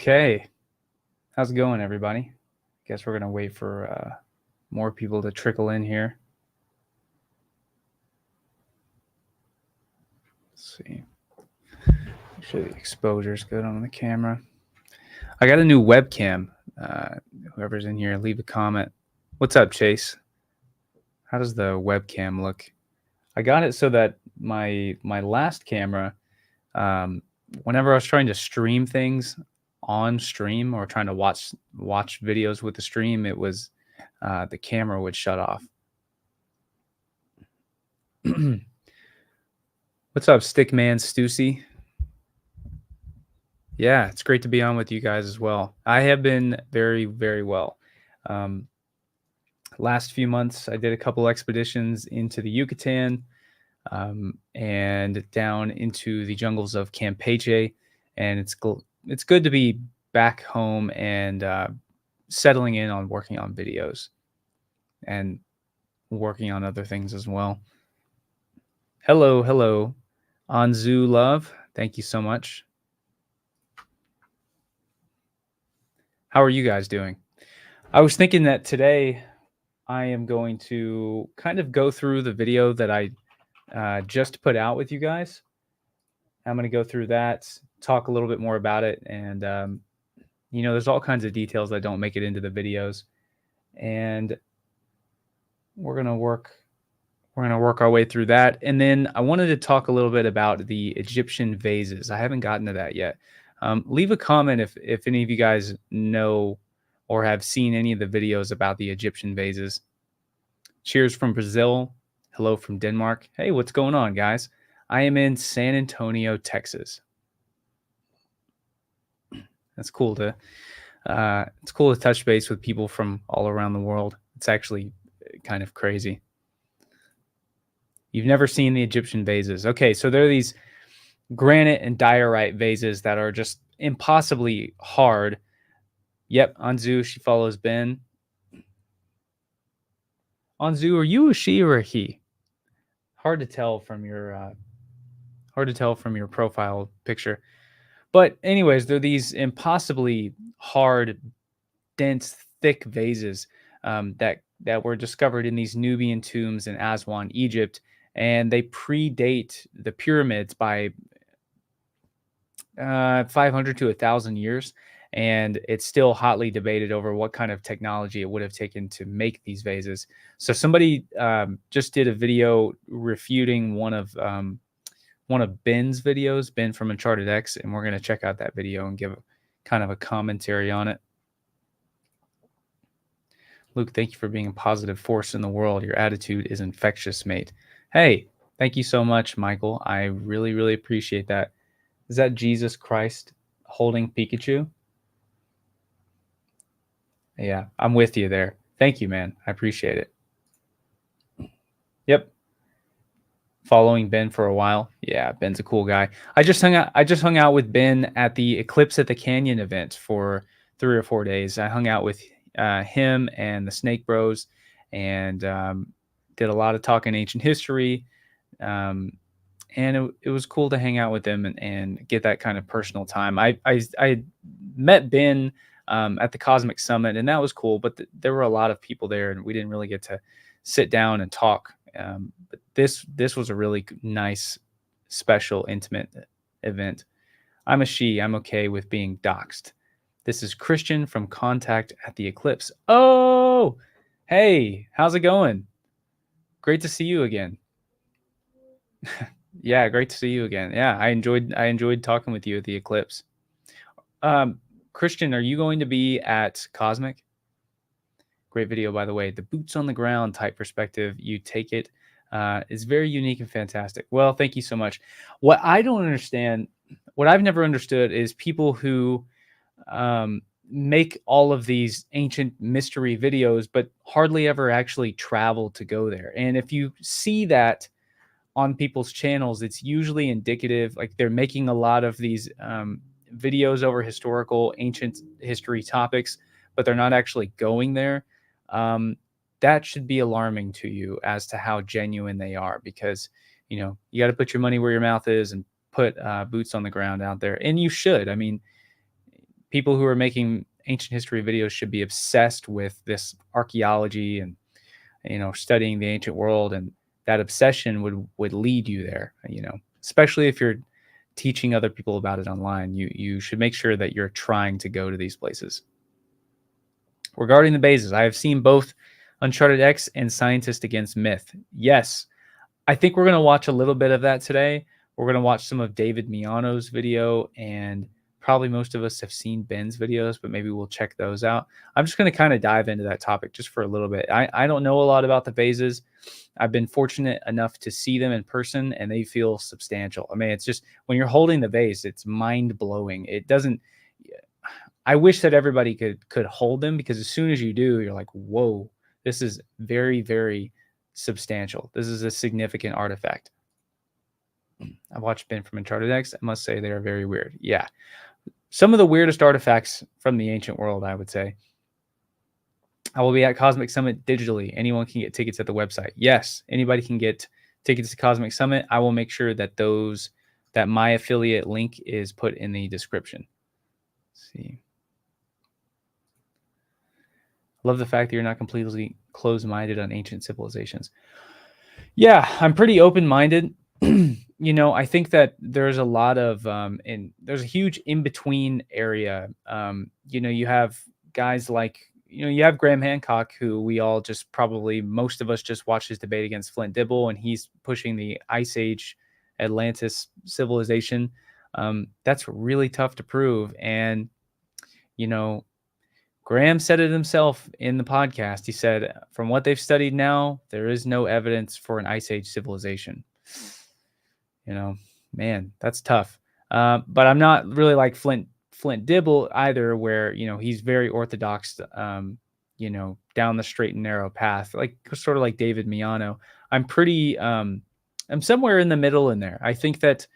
Okay. How's it going, everybody? Guess we're going to wait for more people to trickle in here. Let's see. Make sure the exposure is good on the camera. I got a new webcam. Whoever's in here, leave a comment. What's up, Chase? How does the webcam look? I got it so that my last camera, whenever I was trying to stream things on stream or trying to watch videos with the stream, it was the camera would shut off. What's up, Stickman Stussy? Yeah, it's great to be on with you guys as well. I have been very, very well. Last few months, I did a couple expeditions into the Yucatan and down into the jungles of Campeche, and it's good to be back home and settling in on working on videos and working on other things as well. Hello, Anzu Love. Thank you so much. How are you guys doing? I was thinking that today I am going to kind of go through the video that I just put out with you guys. I'm going to go through that, talk a little bit more about it, and there's all kinds of details that don't make it into the videos, and we're going to work our way through that. And then I wanted to talk a little bit about the Egyptian vases. I haven't gotten to that yet. Leave a comment if any of you guys know or have seen any of the videos about the Egyptian vases. Cheers from Brazil. Hello from Denmark. Hey, what's going on, guys? I am in San Antonio, Texas. That's cool to touch base with people from all around the world. It's actually kind of crazy. You've never seen the Egyptian vases. Okay, so there are these granite and diorite vases that are just impossibly hard. Yep, Anzu, she follows Ben. Anzu, are you a she or a he? Hard to tell from your profile picture. But anyways, they're these impossibly hard, dense, thick vases that were discovered in these Nubian tombs in Aswan, Egypt, and they predate the pyramids by 500 to 1,000 years. And it's still hotly debated over what kind of technology it would have taken to make these vases. So somebody just did a video refuting one of Ben's videos, Ben from Uncharted X, and we're going to check out that video and give kind of a commentary on it. Luke, thank you for being a positive force in the world. Your attitude is infectious, mate. Hey, thank you so much, Michael. I really, really appreciate that. Is that Jesus Christ holding Pikachu? Yeah, I'm with you there. Thank you, man. I appreciate it. Yep. Following Ben for a while. Yeah, Ben's a cool guy. I just hung out with Ben at the Eclipse at the Canyon event for 3 or 4 days. I hung out with him and the Snake Bros and did a lot of talking ancient history. And it was cool to hang out with them and get that kind of personal time. I met Ben at the Cosmic Summit, and that was cool, but there were a lot of people there, and we didn't really get to sit down and talk. But this was a really nice, special, intimate event. I'm a she. I'm okay with being doxxed. This is Christian from Contact at the Eclipse. Oh, hey, how's it going? Great to see you again. Yeah, great to see you again. Yeah, I enjoyed talking with you at the Eclipse. Christian, are you going to be at Cosmic? Great video, by the way. The boots on the ground type perspective you take it is very unique and fantastic. Well, thank you so much. What I don't understand, what I've never understood is people who make all of these ancient mystery videos, but hardly ever actually travel to go there. And if you see that on people's channels, it's usually indicative, like they're making a lot of these videos over historical ancient history topics, but they're not actually going there. That should be alarming to you as to how genuine they are, because you got to put your money where your mouth is and put boots on the ground out there, and you should. I mean, people who are making ancient history videos should be obsessed with this archaeology and studying the ancient world, and that obsession would lead you there. Especially if you're teaching other people about it online, you should make sure that you're trying to go to these places. Regarding the bases, I have seen both Uncharted X and Scientist Against Myth. Yes, I think we're going to watch a little bit of that today. We're going to watch some of David Miano's video, and probably most of us have seen Ben's videos, but maybe we'll check those out. I'm just going to kind of dive into that topic just for a little bit. I don't know a lot about the vases. I've been fortunate enough to see them in person, and they feel substantial. I mean, it's just when you're holding the vase, it's mind-blowing. It doesn't I wish that everybody could hold them, because as soon as you do, you're like, whoa, this is very, very substantial. This is a significant artifact. I've watched Ben from Uncharted X. I must say they are very weird. Yeah. Some of the weirdest artifacts from the ancient world, I would say. I will be at Cosmic Summit digitally. Anyone can get tickets at the website. Yes, anybody can get tickets to Cosmic Summit. I will make sure that that my affiliate link is put in the description. Let's see. Love the fact that you're not completely closed-minded on ancient civilizations. Yeah, I'm pretty open-minded. I think that there's a lot of there's a huge in-between area. You have guys like, you have Graham Hancock, who we all just probably, most of us just watched his debate against Flint Dibble, and he's pushing the Ice Age Atlantis civilization. That's really tough to prove. And, Graham said it himself in the podcast. He said, from what they've studied now, there is no evidence for an Ice Age civilization. Man, that's tough. But I'm not really like Flint Dibble either, where, he's very orthodox, down the straight and narrow path, like sort of like David Miano. I'm somewhere in the middle in there. I think that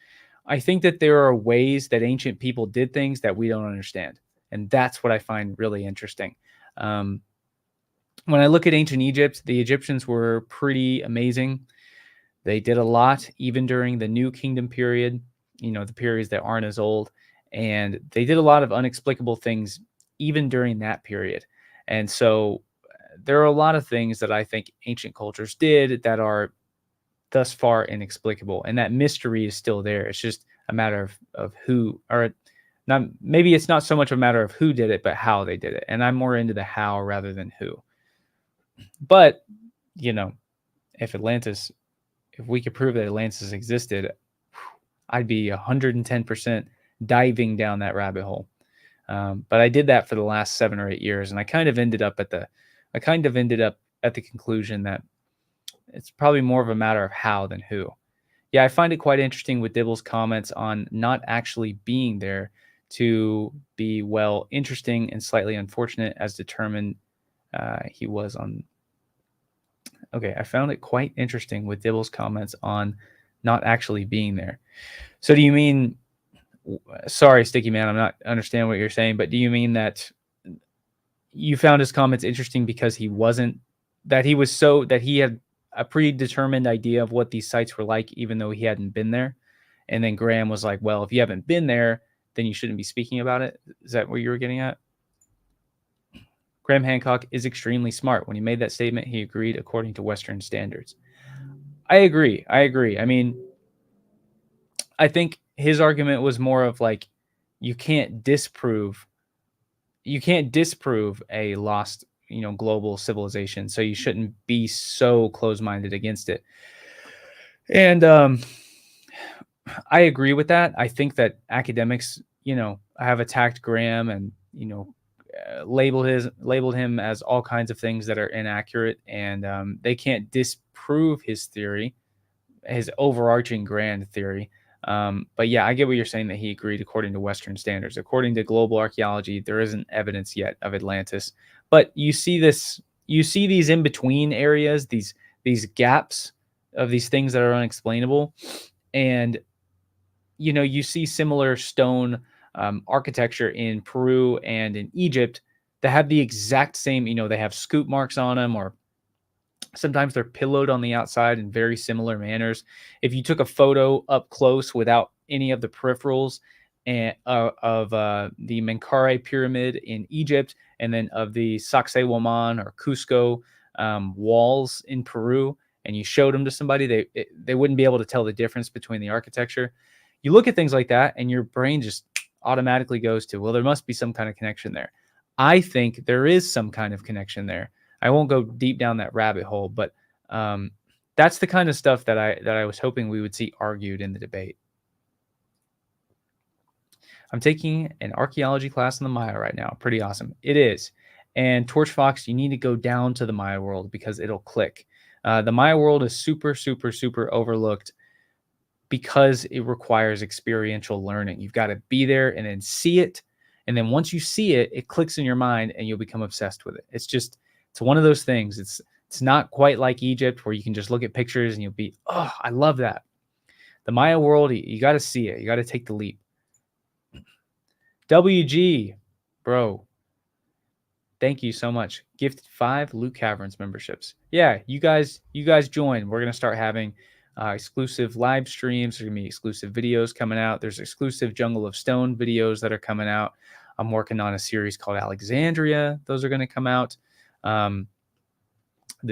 there are ways that ancient people did things that we don't understand. And that's what I find really interesting. When I look at ancient Egypt, the Egyptians were pretty amazing. They did a lot, even during the New Kingdom period, the periods that aren't as old. And they did a lot of unexplicable things, even during that period. And so there are a lot of things that I think ancient cultures did that are thus far inexplicable. And that mystery is still there. It's just a matter of who, or not, maybe it's not so much a matter of who did it, but how they did it. And I'm more into the how rather than who. But, if we could prove that Atlantis existed, I'd be 110% diving down that rabbit hole. But I did that for the last 7 or 8 years, and I kind of ended up at the conclusion that it's probably more of a matter of how than who. Yeah, I find it quite interesting with Dibble's comments on not actually being there to be, well, interesting and slightly unfortunate, as determined he was on. Okay, I found it quite interesting with Dibble's comments on not actually being there. So do you mean, sorry, Sticky Man, I'm not understanding what you're saying, but do you mean that you found his comments interesting because he had a predetermined idea of what these sites were like, even though he hadn't been there? And then Graham was like, well, if you haven't been there, then you shouldn't be speaking about it. Is that what you were getting at? Graham Hancock is extremely smart. When he made that statement, he agreed according to Western standards. I agree. I mean, I think his argument was more of like, you can't disprove a lost, global civilization, so you shouldn't be so close-minded against it. And I agree with that. I think that academics, have attacked Graham and, labeled him as all kinds of things that are inaccurate, and they can't disprove his theory, his overarching grand theory. But yeah, I get what you're saying, that he agreed according to Western standards. According to global archaeology, there isn't evidence yet of Atlantis. But you see these in-between areas, these gaps of these things that are unexplainable. And, you see similar stone architecture in Peru and in Egypt that have the exact same, they have scoop marks on them, or sometimes they're pillowed on the outside in very similar manners. If you took a photo up close without any of the peripherals, and the Menkaure pyramid in Egypt, and then of the Sacsayhuaman or Cusco walls in Peru, and you showed them to somebody, they wouldn't be able to tell the difference between the architecture. You look at things like that, and your brain just automatically goes to, well, there must be some kind of connection there. I think there is some kind of connection there. I won't go deep down that rabbit hole, but that's the kind of stuff that I was hoping we would see argued in the debate. I'm taking an archaeology class in the Maya right now. Pretty awesome. It is. And Torch Fox, you need to go down to the Maya world because it'll click. The Maya world is super, super, super overlooked because it requires experiential learning. You've got to be there and then see it. And then once you see it, it clicks in your mind and you'll become obsessed with it. It's one of those things. It's not quite like Egypt where you can just look at pictures and you'll be, oh, I love that. The Maya world, you got to see it. You got to take the leap. WG, bro. Thank you so much. Gifted 5 Loot Caverns memberships. Yeah, you guys join. We're gonna start having exclusive live streams. There's gonna be exclusive videos coming out. There's exclusive Jungle of Stone videos that are coming out. I'm working on a series called Alexandria. Those are gonna come out. The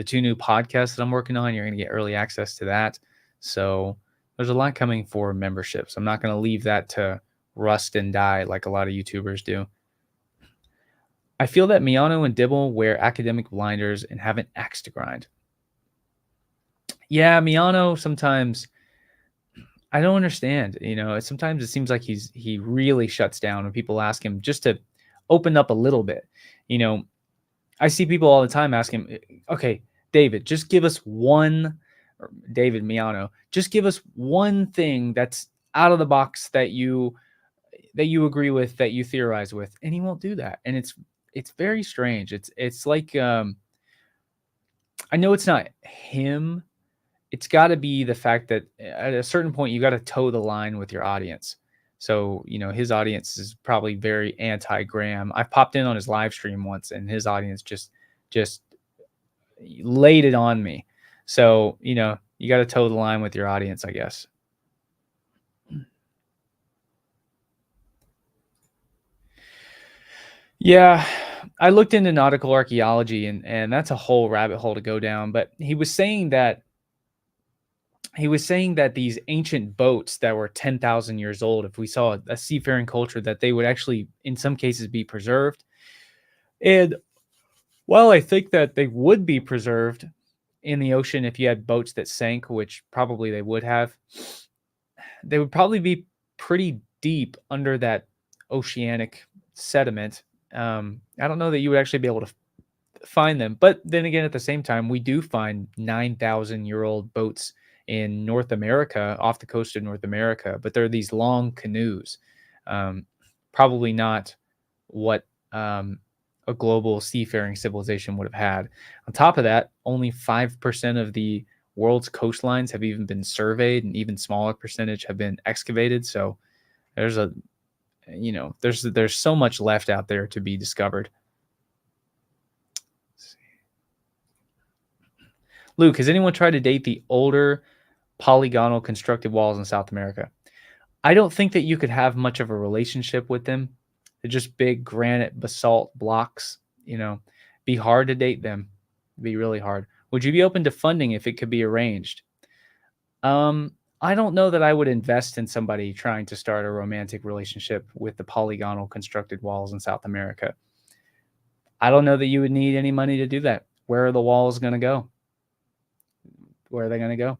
2 new podcasts that I'm working on, you're gonna get early access to that. So there's a lot coming for memberships. I'm not gonna leave that to rust and die like a lot of YouTubers do. I feel that Miano and Dibble wear academic blinders and have an axe to grind. Yeah, Miano sometimes I don't understand. Sometimes it seems like he really shuts down when people ask him just to open up a little bit. I see people all the time ask him, okay, David, just give us one, or David Miano, just give us one thing that's out of the box that you agree with, that you theorize with, and he won't do that. And it's very strange. It's like I know it's not him. It's got to be the fact that at a certain point you got to toe the line with your audience. So his audience is probably very anti-Graham. I popped in on his live stream once, and his audience just laid it on me. So you got to toe the line with your audience, I guess. Yeah, I looked into nautical archaeology, and that's a whole rabbit hole to go down. But he was saying that these ancient boats that were 10,000 years old, if we saw a seafaring culture, that they would actually, in some cases, be preserved. And while I think that they would be preserved in the ocean if you had boats that sank, which probably they would have, they would probably be pretty deep under that oceanic sediment. I don't know that you would actually be able to find them. But then again, at the same time, we do find 9,000-year-old boats in North America, off the coast of North America, but they're these long canoes. Probably not what a global seafaring civilization would have had. On top of that, only 5% of the world's coastlines have even been surveyed, and even smaller percentage have been excavated. So there's there's so much left out there to be discovered. Luke, has anyone tried to date the older polygonal constructed walls in South America? I don't think that you could have much of a relationship with them. They're just big granite basalt blocks. Be hard to date them. Be really hard. Would you be open to funding if it could be arranged? I don't know that I would invest in somebody trying to start a romantic relationship with the polygonal constructed walls in South America. I don't know that you would need any money to do that. Where are the walls going to go? Where are they going to go?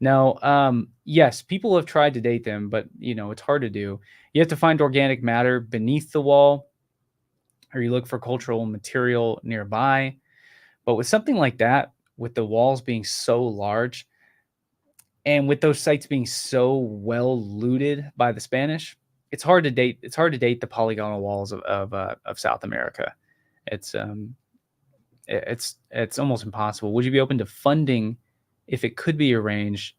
Now, yes, people have tried to date them, but it's hard to do. You have to find organic matter beneath the wall, or you look for cultural material nearby. But with something like that, with the walls being so large, and with those sites being so well looted by the Spanish, it's hard to date. It's hard to date the polygonal walls of South America. It's almost impossible. Would you be open to funding if it could be arranged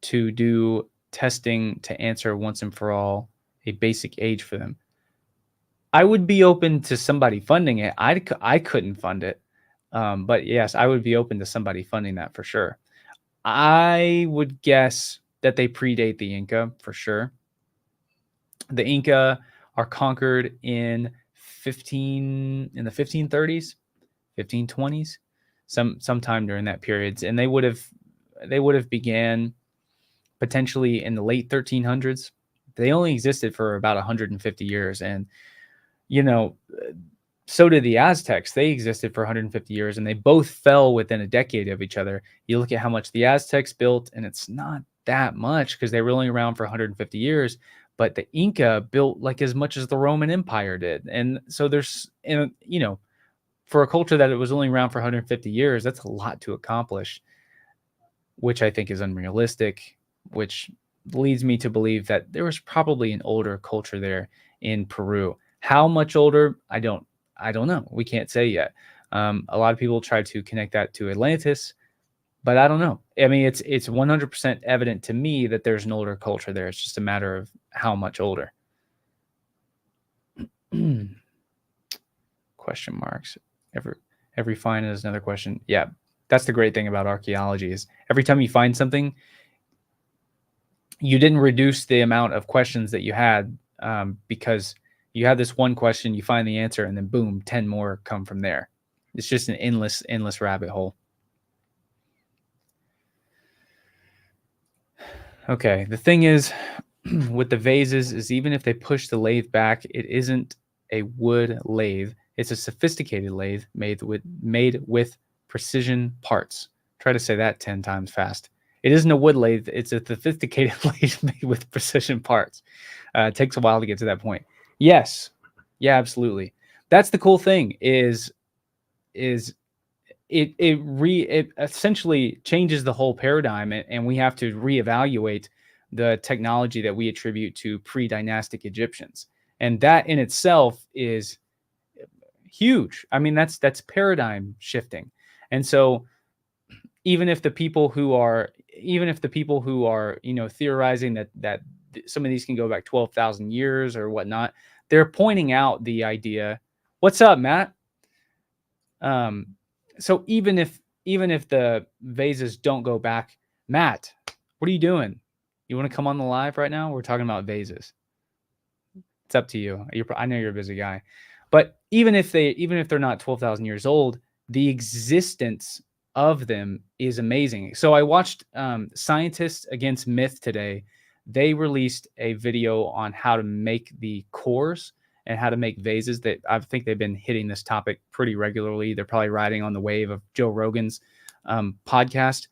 to do testing to answer once and for all a basic age for them? I would be open to somebody funding it. I couldn't fund it. But yes, I would be open to somebody funding that for sure. I would guess that they predate the Inca for sure. The Inca are conquered in 15 in the 1530s, 1520s, sometime during that period, and they would have began potentially in the late 1300s. They only existed for about 150 years, and you know, so did the Aztecs. They existed for 150 years, and they both fell within a decade of each other. You look at how much the Aztecs built, and it's not that much because they were only around for 150 years. But the Inca built like as much as the Roman Empire did, and so there's, and for a culture that it was only around for 150 years, that's a lot to accomplish, which I think is unrealistic, which leads me to believe that there was probably an older culture there in Peru. How much older? I don't know. We can't say yet. A lot of people try to connect that to Atlantis, but I don't know. I mean, it's 100% evident to me that there's an older culture there. It's just a matter of how much older. Question marks. Every find is another question. Yeah, that's the great thing about archaeology is every time you find something, you didn't reduce the amount of questions that you had, because you had this one question, you find the answer, and then boom, 10 more come from there. It's just an endless rabbit hole. Okay, the thing is with the vases is even if they push the lathe back, it isn't a wood lathe. It's a sophisticated lathe made with precision parts. Try to say that 10 times fast. It isn't a wood lathe. It's a sophisticated lathe made with precision parts. It takes a while to get to that point. Yes. Yeah, absolutely. That's the cool thing is it essentially changes the whole paradigm, and we have to reevaluate the technology that we attribute to pre-dynastic Egyptians, and that in itself is huge. I mean, that's paradigm shifting, and so even if the people who are theorizing that some of these can go back 12,000 years or whatnot, they're pointing out the idea. What's up, Matt? Um, so even if the vases don't go back, Matt, what are you doing? You want to come on the live right now? We're talking about vases. It's up to you. I know you're a busy guy, but even if they're not 12,000 years old, the existence of them is amazing. So I watched Scientists Against Myth today. They released a video on how to make the cores and how to make vases. That I think they've been hitting this topic pretty regularly. They're probably riding on the wave of Joe Rogan's podcast.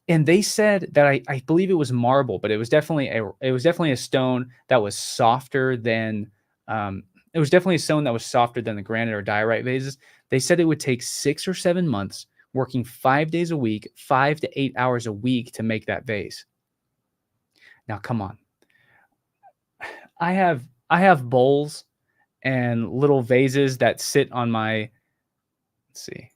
And they said that I believe it was marble, but it was definitely a stone that was softer than it was definitely a stone that was softer than the granite or diorite vases. They said it would take 6 or 7 months, working 5 days a week, 5 to 8 hours a week to make that vase. Now, come on. I have bowls and little vases that sit on my. Let's see.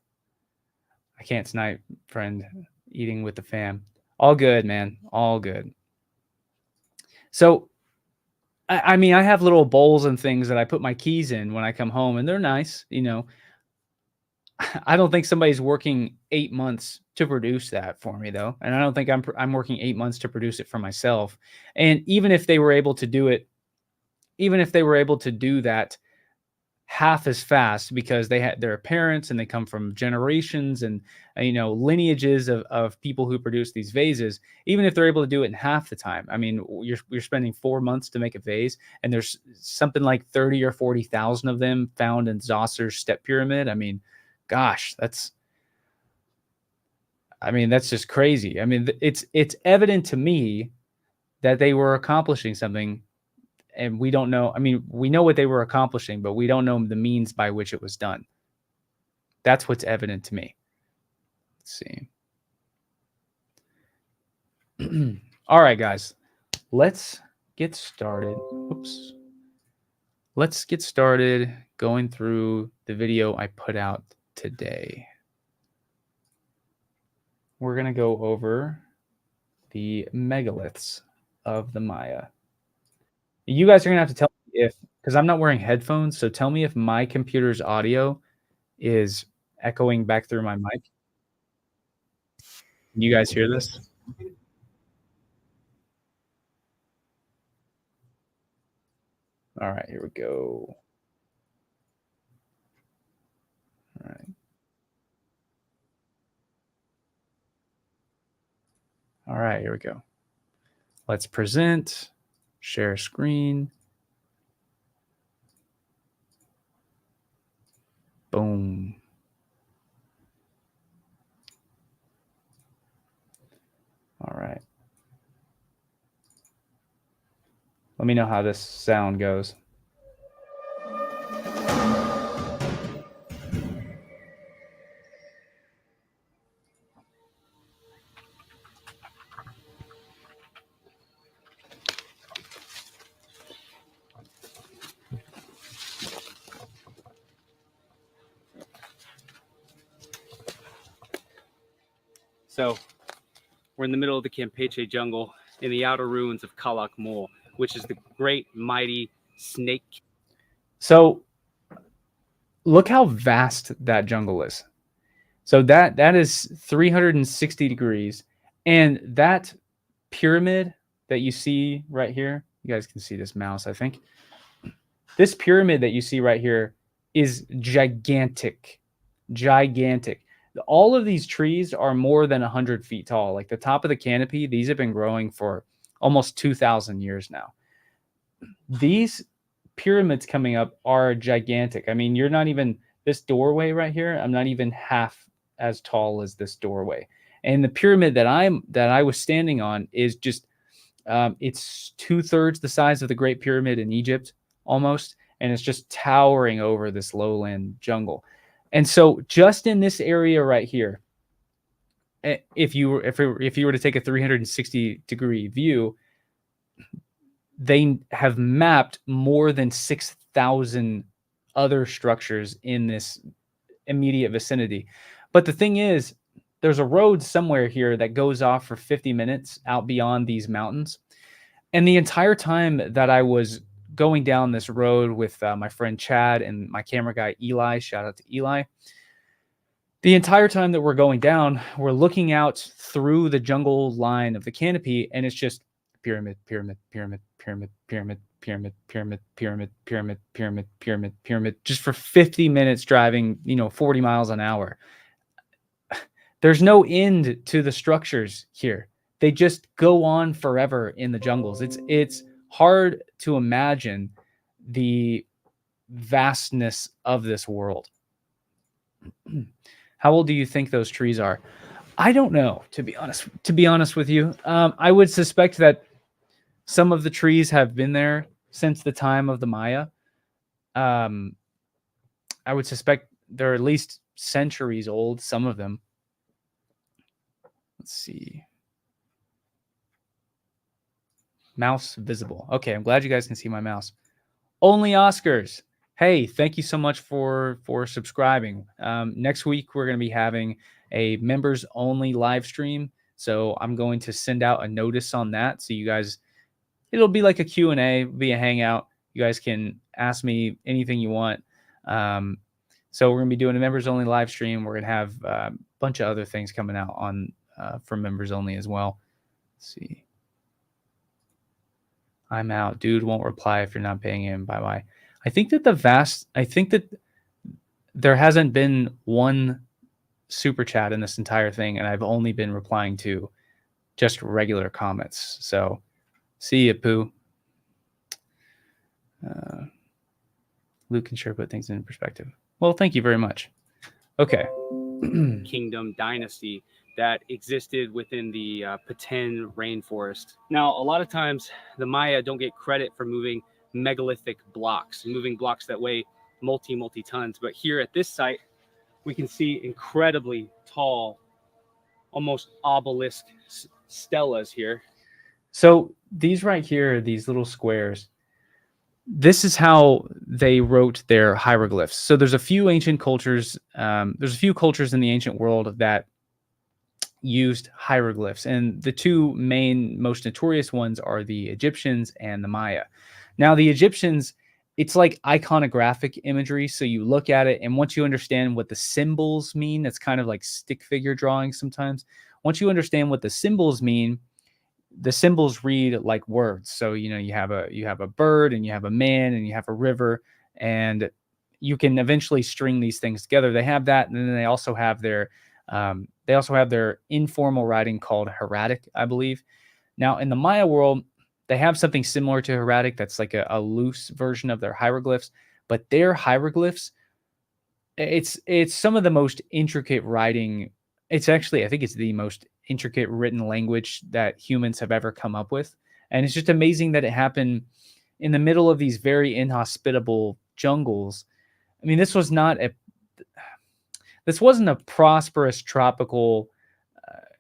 I can't snipe, friend. Eating with the fam. All good, man. All good. So, I mean, I have little bowls and things that I put my keys in when I come home, and they're nice. I don't think somebody's working 8 months to produce that for me, though, and I don't think I'm working 8 months to produce it for myself. And even if they were able to do that half as fast because they had their parents and they come from generations and lineages of people who produce these vases. Even if they're able to do it in half the time, I mean, you're spending 4 months to make a vase, and there's something like 30 or 40,000 of them found in Zoser's step pyramid. I mean, gosh, that's just crazy. I mean, it's evident to me that they were accomplishing something, and we don't know. I mean, we know what they were accomplishing, but we don't know the means by which it was done. That's what's evident to me. Let's see. All right, guys, let's get started. Oops. Let's get started going through the video I put out today. We're going to go over the megaliths of the Maya. You guys are going to have to tell me because I'm not wearing headphones, so tell me if my computer's audio is echoing back through my mic. Can you guys hear this? All right, here we go. All right. All right, here we go. Let's present, share screen. Boom. All right. Let me know how this sound goes. So we're in the middle of the Campeche jungle in the outer ruins of Kalak Mul, which is the great mighty snake. So look how vast that jungle is. So that is 360 degrees. And that pyramid that you see right here, you guys can see this mouse, I think. This pyramid that you see right here is gigantic. Gigantic. All of these trees are more than 100 feet tall. Like the top of the canopy, these have been growing for almost 2,000 years now. These pyramids coming up are gigantic. I mean, you're not even, this doorway right here, I'm not even half as tall as this doorway. And the pyramid that I was standing on is just it's 2/3 the size of the Great Pyramid in Egypt almost, and it's just towering over this lowland jungle. And so just in this area right here, if you were to take a 360-degree view, they have mapped more than 6,000 other structures in this immediate vicinity. But the thing is, there's a road somewhere here that goes off for 50 minutes out beyond these mountains. And the entire time that I was going down this road with my friend Chad and my camera guy Eli, shout out to Eli, the entire time that we're going down, we're looking out through the jungle line of the canopy, and it's just pyramid, pyramid, pyramid, pyramid, pyramid, pyramid, pyramid, pyramid, pyramid, pyramid, pyramid, pyramid, just for 50 minutes driving, 40 miles an hour. There's no end to the structures here. They just go on forever in the jungles. It's hard to imagine the vastness of this world. How old do you think those trees are? I don't know, to be honest with you. I would suspect that some of the trees have been there since the time of the Maya. I would suspect they're at least centuries old, some of them. Let's see. Mouse visible. Okay, I'm glad you guys can see my mouse. Only Oscars. Hey, thank you so much for subscribing. Next week, we're going to be having a members only live stream. So I'm going to send out a notice on that. So you guys, it'll be like a Q&A, be a hangout. You guys can ask me anything you want. So we're going to be doing a members only live stream. We're going to have a bunch of other things coming out on from members only as well. Let's see. I'm out. Dude won't reply if you're not paying him. Bye-bye. I think that there hasn't been one super chat in this entire thing, and I've only been replying to just regular comments. So see ya, Pooh. Luke can sure put things in perspective. Well, thank you very much. Okay. Kingdom dynasty that existed within the Peten rainforest. Now, a lot of times the Maya don't get credit for moving megalithic blocks, moving blocks that weigh multi tons. But here at this site, we can see incredibly tall, almost obelisk stelas here. So these right here, these little squares, this is how they wrote their hieroglyphs. So there's a few ancient cultures. There's a few cultures in the ancient world that used hieroglyphs, and the two main, most notorious ones are the Egyptians and the Maya. Now, the Egyptians, it's like iconographic imagery. So you look at it, and once you understand what the symbols mean, it's kind of like stick figure drawing sometimes. Once you understand what the symbols mean, the symbols read like words. So you have a bird, and you have a man, and you have a river, and you can eventually string these things together. They have that, and then they also have their informal writing called hieratic, I believe. Now, in the Maya world, they have something similar to hieratic that's like a loose version of their hieroglyphs, but their hieroglyphs, it's some of the most intricate writing. It's actually, I think it's the most intricate written language that humans have ever come up with. And it's just amazing that it happened in the middle of these very inhospitable jungles. I mean, this wasn't a prosperous tropical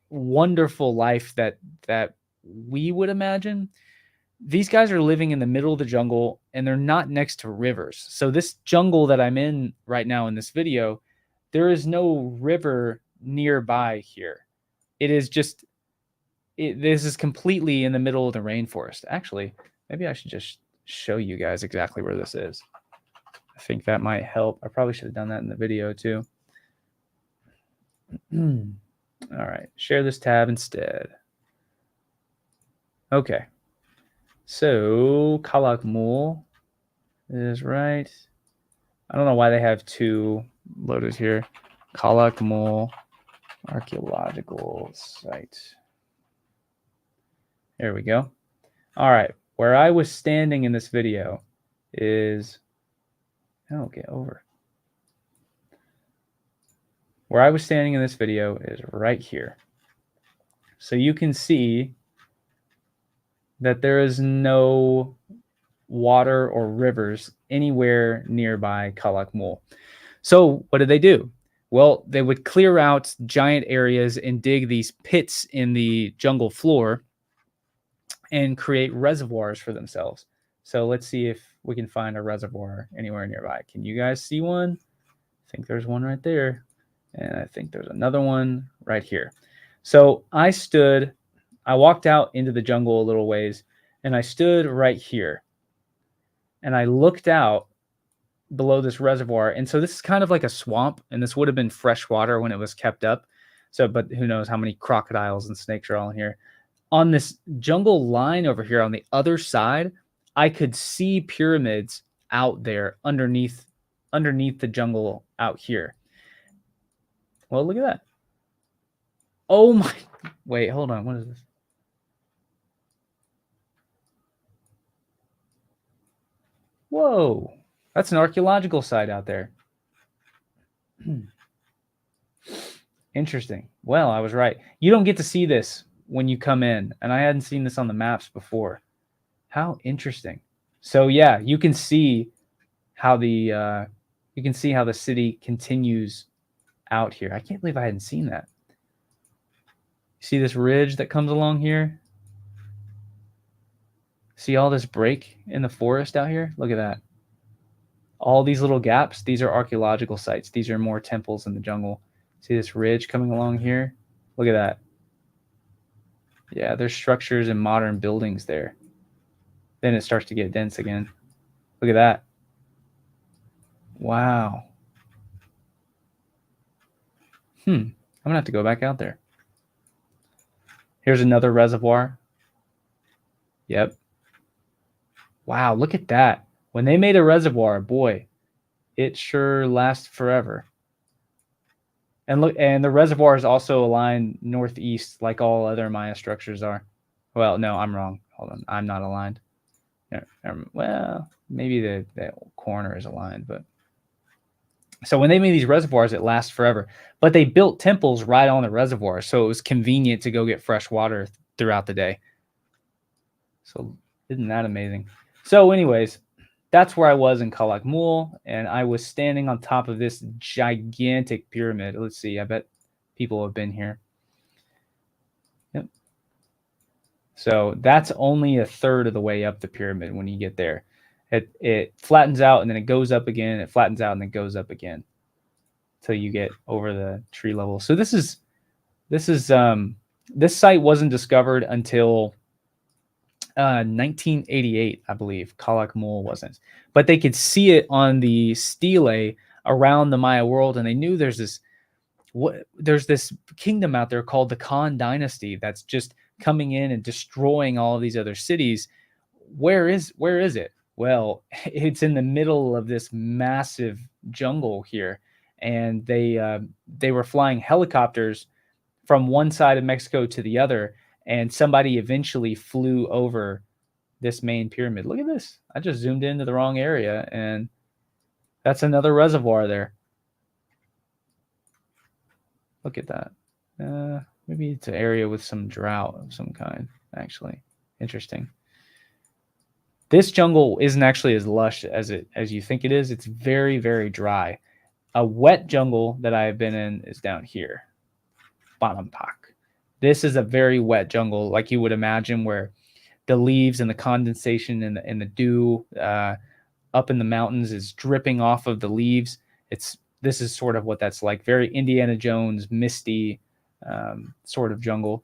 wonderful life that we would imagine. These guys are living in the middle of the jungle, and they're not next to rivers. So this jungle that I'm in right now in this video, there is no river nearby here. It is just this is completely in the middle of the rainforest. Actually, maybe I should just show you guys exactly where this is. I think that might help. I probably should have done that in the video too. All right, share this tab instead. Okay, so Kalakmul is right. I don't know why they have two loaded here. Kalakmul archaeological site. There we go. All right, where I was standing in this video is, oh, get over. Where I was standing in this video is right here. So you can see that there is no water or rivers anywhere nearby Kalakmul. So what did they do? Well, they would clear out giant areas and dig these pits in the jungle floor and create reservoirs for themselves. So let's see if we can find a reservoir anywhere nearby. Can you guys see one? I think there's one right there. And I think there's another one right here. So I walked out into the jungle a little ways, and I stood right here. And I looked out below this reservoir. And so this is kind of like a swamp, and this would have been fresh water when it was kept up. So, but who knows how many crocodiles and snakes are all in here. On this jungle line over here on the other side, I could see pyramids out there underneath the jungle out here. Well, look at that. Oh my, wait, hold on. What is this? Whoa, that's an archaeological site out there. Interesting. Well, I was right. You don't get to see this when you come in, and I hadn't seen this on the maps before. How interesting. So yeah, you can see how the city continues out here. I can't believe I hadn't seen that. See this ridge that comes along here? See all this break in the forest out here? Look at that. All these little gaps, these are archaeological sites. These are more temples in the jungle. See this ridge coming along here? Look at that. Yeah, there's structures and modern buildings there. Then it starts to get dense again. Look at that. Wow. I'm gonna have to go back out there. Here's another reservoir. Yep. Wow, look at that. When they made a reservoir, boy, it sure lasts forever. And look, and the reservoir is also aligned northeast like all other Maya structures are. Well, no, I'm wrong. Hold on. I'm not aligned. Well, maybe the corner is aligned, but so when they made these reservoirs, it lasts forever. But they built temples right on the reservoir, so it was convenient to go get fresh water throughout the day. So isn't that amazing? So anyways, that's where I was in Kalakmul, and I was standing on top of this gigantic pyramid. Let's see, I bet people have been here. Yep. So that's only a third of the way up the pyramid when you get there. It flattens out, and then it goes up again. It flattens out, and then goes up again until you get over the tree level. So this site wasn't discovered until 1988, I believe. Kalakmul wasn't, but they could see it on the stele around the Maya world, and they knew there's this kingdom out there called the Khan Dynasty that's just coming in and destroying all of these other cities. Where is it? Well, it's in the middle of this massive jungle here, and they were flying helicopters from one side of Mexico to the other, and somebody eventually flew over this main pyramid. Look at this. I just zoomed into the wrong area, and that's another reservoir there. Look at that. Maybe it's an area with some drought of some kind, actually. Interesting. This jungle isn't actually as lush as you think it is. It's very, very dry. A wet jungle that I have been in is down here, Bonampak. This is a very wet jungle, like you would imagine, where the leaves and the condensation and the dew up in the mountains is dripping off of the leaves. This is sort of what that's like. Very Indiana Jones, misty sort of jungle.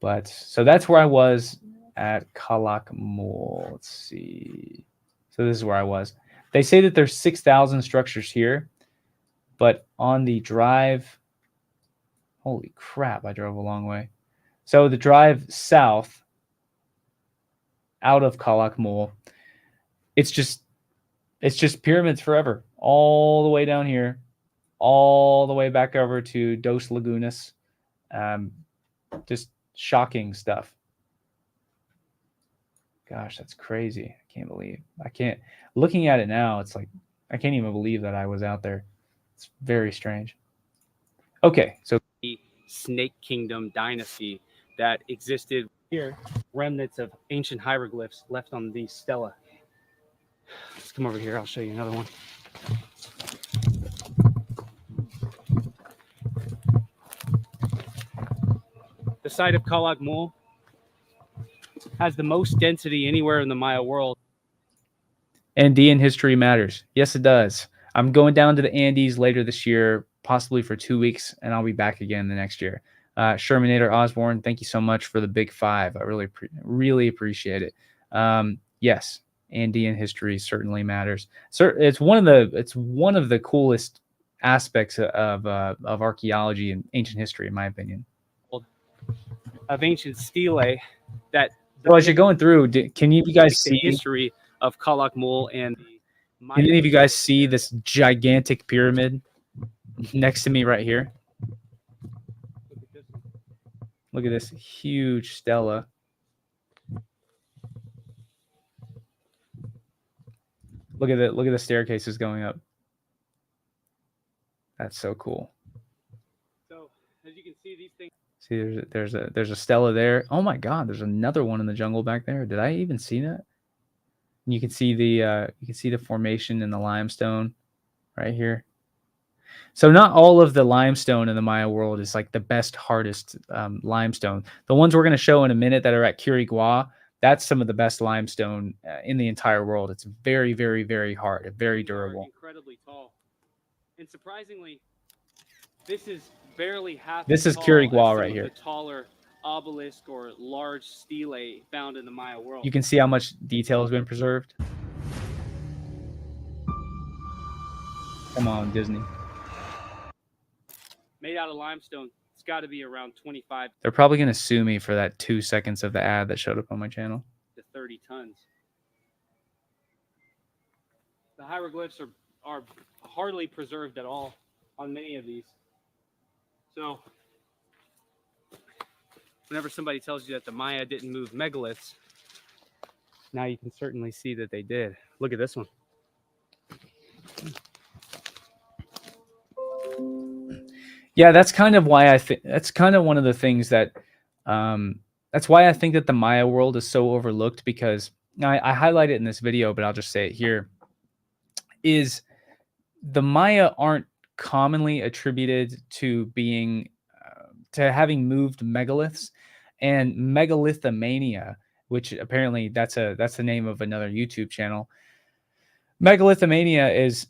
But so that's where I was at Calakmul. Let's see. So this is where I was. They say that there's 6,000 structures here, but on the drive, holy crap, I drove a long way. So the drive south out of Calakmul, it's just pyramids forever, all the way down here, all the way back over to Dos Lagunas. Just shocking stuff. Gosh, that's crazy. Looking at it now, it's like, I can't even believe that I was out there. It's very strange. Okay, so the Snake Kingdom dynasty that existed here, remnants of ancient hieroglyphs left on these stela. Let's come over here, I'll show you another one. The site of Calakmul has the most density anywhere in the Maya world. Andean history matters. Yes, it does. I'm going down to the Andes later this year, possibly for 2 weeks, and I'll be back again the next year. Shermanator Osborne, thank you so much for the big 5. I really appreciate it. Yes, Andean history certainly matters. It's one of the coolest aspects of archaeology and ancient history, in my opinion. Of ancient stelae that. So as you're going through, can you guys see the history of Calakmul and can any of you guys see this gigantic pyramid next to me right here? Look at this huge stela. Look at it. Look at the staircases going up. That's so cool. So as you can see, these things. See, there's a stela there. Oh my God, there's another one in the jungle back there. Did I even see that? And you can see the formation in the limestone right here. So not all of the limestone in the Maya world is like the best, hardest limestone. The ones we're going to show in a minute that are at Quirigua, that's some of the best limestone in the entire world. It's very, very, very hard, very durable. Incredibly tall. And surprisingly, this is barely half. This is Quirigua right here. The taller obelisk or large stelae found in the Maya world. You can see how much detail has been preserved. Come on, Disney. Made out of limestone. It's got to be around 25. They're probably going to sue me for that 2 seconds of the ad that showed up on my channel. To 30 tons. The hieroglyphs are hardly preserved at all on many of these. So whenever somebody tells you that the Maya didn't move megaliths, now you can certainly see that they did. Look at this one. Yeah, that's kind of why that's kind of one of the things that that's why I think that the Maya world is so overlooked, because I highlight it in this video, but I'll just say it here, is the Maya aren't commonly attributed to being to having moved megaliths, and megalithomania, which apparently that's the name of another YouTube channel. Megalithomania is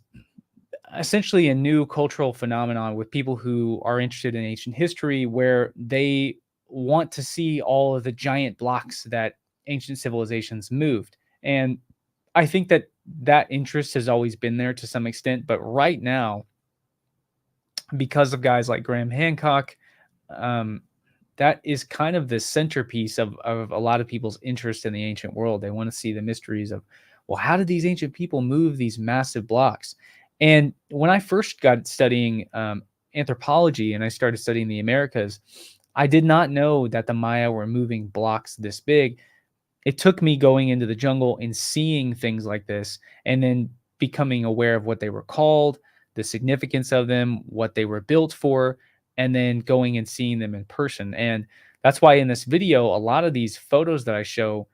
essentially a new cultural phenomenon with people who are interested in ancient history, where they want to see all of the giant blocks that ancient civilizations moved. And I think that interest has always been there to some extent, but right now, because of guys like Graham Hancock, that is kind of the centerpiece of a lot of people's interest in the ancient world. They want to see the mysteries of, well, how did these ancient people move these massive blocks? And when I first got studying anthropology and I started studying the Americas, I did not know that the Maya were moving blocks this big. It took me going into the jungle and seeing things like this, and then becoming aware of what they were called, the significance of them, what they were built for, and then going and seeing them in person. And that's why in this video, a lot of these photos that I show,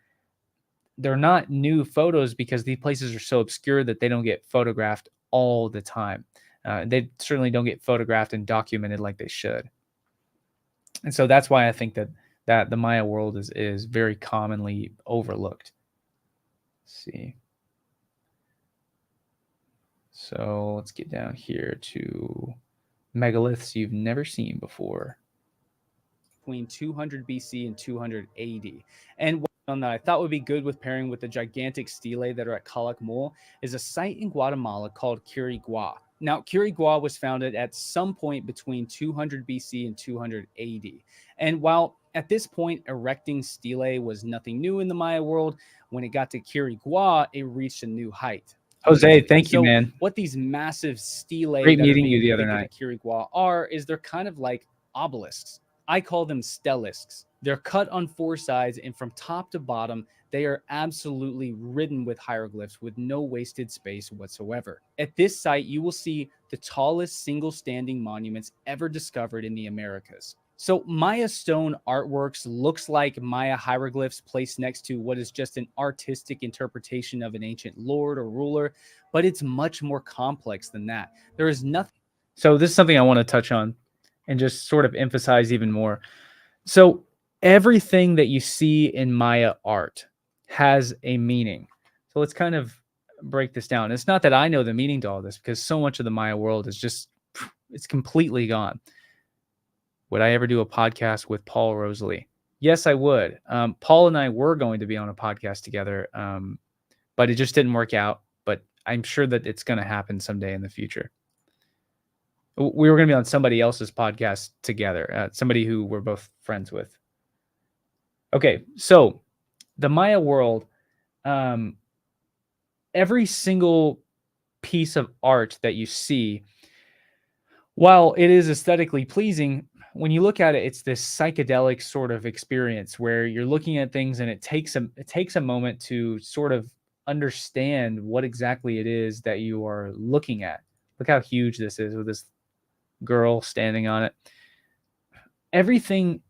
they're not new photos because these places are so obscure that they don't get photographed all the time. They certainly don't get photographed and documented like they should. And so that's why I think that the Maya world is very commonly overlooked. Let's see. So let's get down here to megaliths you've never seen before. Between 200 BC and 200 AD. And one that I thought would be good with pairing with the gigantic stelae that are at Calakmul is a site in Guatemala called Quirigua. Now, Quirigua was founded at some point between 200 BC and 200 AD. And while at this point erecting stelae was nothing new in the Maya world, when it got to Quirigua, it reached a new height. Jose, thank you, man. What these massive stelae Great meeting you the other night. at Quirigua are is they're kind of like obelisks. I call them stelisks. They're cut on four sides, and from top to bottom, they are absolutely ridden with hieroglyphs with no wasted space whatsoever. At this site, you will see the tallest single standing monuments ever discovered in the Americas. So Maya stone artworks looks like Maya hieroglyphs placed next to what is just an artistic interpretation of an ancient lord or ruler, but it's much more complex than that. There is nothing. So this is something I want to touch on and just sort of emphasize even more. So everything that you see in Maya art has a meaning. So let's kind of break this down. It's not that I know the meaning to all this, because so much of the Maya world is just, it's completely gone. Would I ever do a podcast with Paul Rosalie? Yes, I would. Paul and I were going to be on a podcast together, but it just didn't work out. But I'm sure that it's going to happen someday in the future. We were going to be on somebody else's podcast together, somebody who we're both friends with. Okay, so the Maya world, every single piece of art that you see, while it is aesthetically pleasing, when you look at it, it's this psychedelic sort of experience where you're looking at things and it takes a moment to sort of understand what exactly it is that you are looking at. Look how huge this is with this girl standing on it. Everything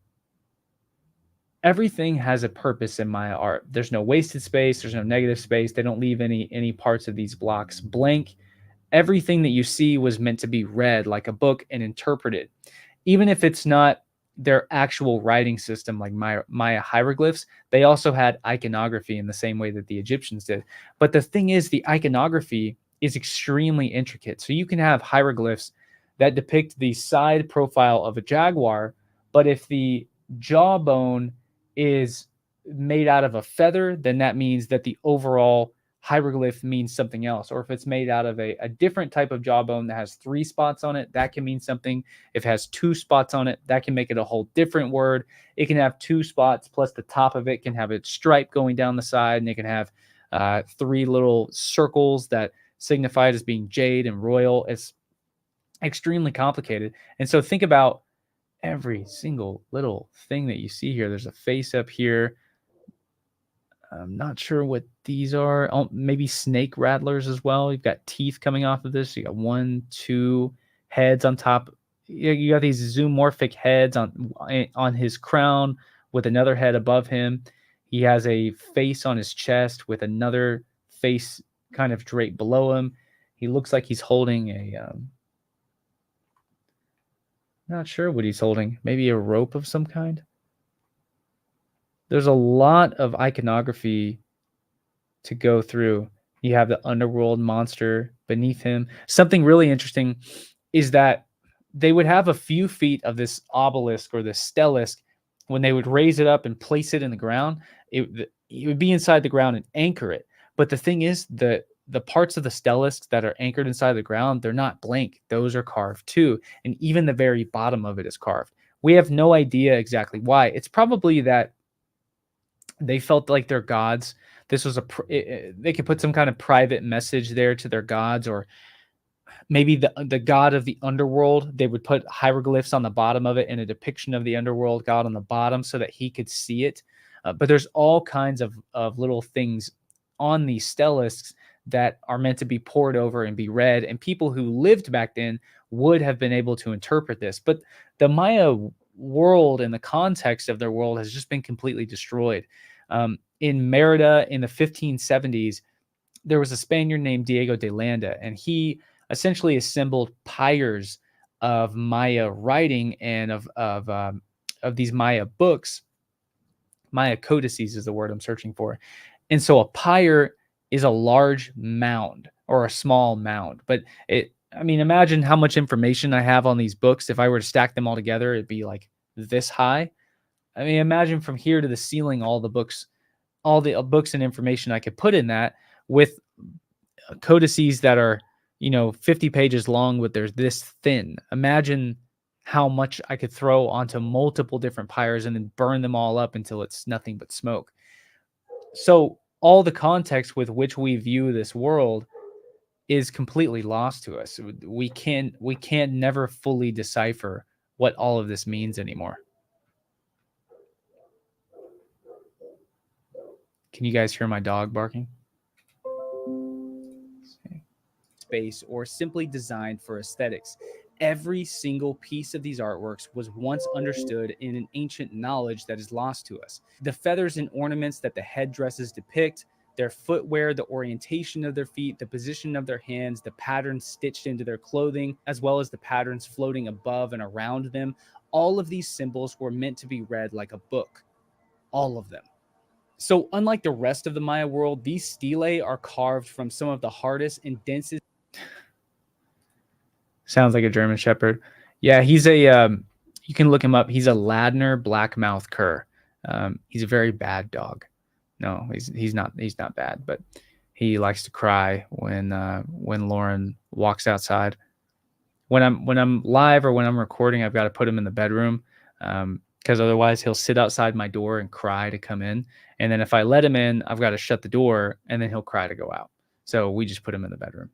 has a purpose in Maya art. There's no wasted space. There's no negative space. They don't leave any parts of these blocks blank. Everything that you see was meant to be read like a book and interpreted. Even if it's not their actual writing system like Maya hieroglyphs, they also had iconography in the same way that the Egyptians did. But the thing is, the iconography is extremely intricate. So you can have hieroglyphs that depict the side profile of a jaguar, but if the jawbone is made out of a feather, then that means that the overall hieroglyph means something else. Or if it's made out of a different type of jawbone that has 3 spots on it, that can mean something. If it has 2 spots on it, that can make it a whole different word. It can have 2 spots plus the top of it can have its stripe going down the side, and it can have 3 little circles that signify it as being jade and royal. It's extremely complicated. And so think about every single little thing that you see here. There's a face up here. I'm not sure what these are. Oh, maybe snake rattlers as well. You've got teeth coming off of this. You got 1, 2 heads on top. You got these zoomorphic heads on his crown with another head above him. He has a face on his chest with another face kind of draped below him. He looks like he's holding a not sure what he's holding. Maybe a rope of some kind. There's a lot of iconography to go through. You have the underworld monster beneath him. Something really interesting is that they would have a few feet of this obelisk or this stellisk. When they would raise it up and place it in the ground, it would be inside the ground and anchor it. But the thing is, the parts of the stellisks that are anchored inside the ground, they're not blank. Those are carved too. And even the very bottom of it is carved. We have no idea exactly why. It's probably that they felt like their gods. This was they could put some kind of private message there to their gods, or maybe the god of the underworld. They would put hieroglyphs on the bottom of it and a depiction of the underworld god on the bottom so that he could see it. But there's all kinds of little things on these stelisks that are meant to be poured over and be read, and people who lived back then would have been able to interpret this. But the Maya world and the context of their world has just been completely destroyed. In Merida in the 1570s, there was a Spaniard named Diego de Landa, and he essentially assembled pyres of Maya writing and of these Maya books. Maya codices is the word I'm searching for. And so a pyre is a large mound or a small mound. But imagine how much information I have on these books. If I were to stack them all together, it'd be like this high. I mean, imagine from here to the ceiling, all the books and information I could put in that, with codices that are 50 pages long, but they're this thin. Imagine how much I could throw onto multiple different pyres and then burn them all up until it's nothing but smoke. So all the context with which we view this world is completely lost to us. We can't never fully decipher what all of this means anymore. Can you guys hear my dog barking? Space, or simply designed for aesthetics. Every single piece of these artworks was once understood in an ancient knowledge that is lost to us. The feathers and ornaments that the headdresses depict, their footwear, the orientation of their feet, the position of their hands, the patterns stitched into their clothing, as well as the patterns floating above and around them, all of these symbols were meant to be read like a book. All of them. So unlike the rest of the Maya world, these stelae are carved from some of the hardest and densest. Sounds like a German Shepherd. Yeah, he's a, you can look him up. He's a Ladner black-mouthed cur. He's a very bad dog. No, he's not bad, but he likes to cry when Lauren walks outside. When I'm live or when I'm recording, I've got to put him in the bedroom, because otherwise he'll sit outside my door and cry to come in. And then if I let him in, I've got to shut the door, and then he'll cry to go out. So we just put him in the bedroom.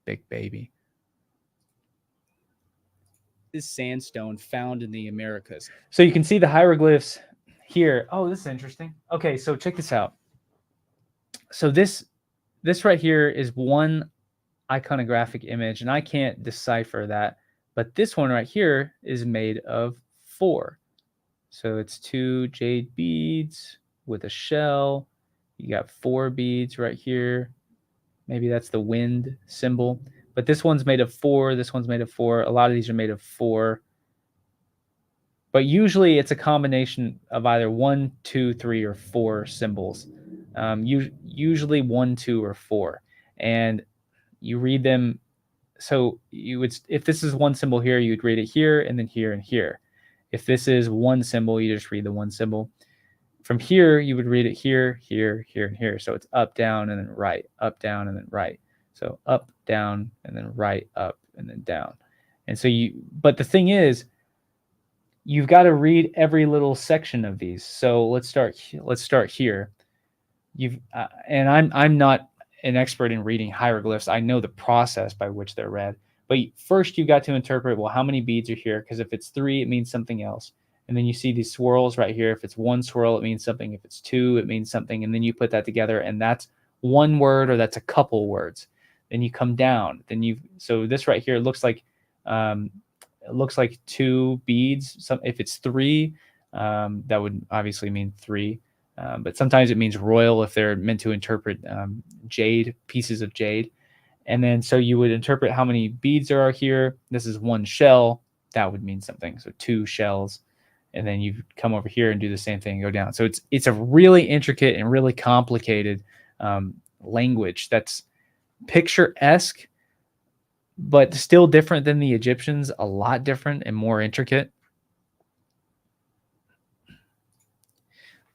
Big baby. Is sandstone found in the Americas. So you can see the hieroglyphs here. Oh, this is interesting. Okay, so check this out. So this right here is one iconographic image, and I can't decipher that, but this one right here is made of 4. So it's 2 jade beads with a shell. You got 4 beads right here. Maybe that's the wind symbol. But this one's made of 4. This one's made of 4. A lot of these are made of 4. But usually it's a combination of either 1, 2, 3, or 4 symbols. Usually 1, 2, or 4. And you read them. So you would, if this is one symbol here, you'd read it here and then here and here. If this is one symbol, you just read the one symbol. From here, you would read it here, here, here, and here. So it's up, down, and then right, up, down, and then right. So up, down, and then right, up, and then down. And so but the thing is, you've got to read every little section of these. So let's start here. And I'm not an expert in reading hieroglyphs. I know the process by which they're read. But first, you got to interpret, well, how many beads are here? Because if it's 3, it means something else. And then you see these swirls right here. If it's 1 swirl, it means something. If it's 2, it means something. And then you put that together, and that's one word, or that's a couple words. Then you come down. So this right here looks like 2 beads. If it's 3, that would obviously mean 3. But sometimes it means royal if they're meant to interpret jade, pieces of jade. And then so you would interpret how many beads there are here. This is 1 shell. That would mean something. So 2 shells. And then you come over here and do the same thing and go down. So it's a really intricate and really complicated language that's picturesque, but still different than the Egyptians, a lot different and more intricate.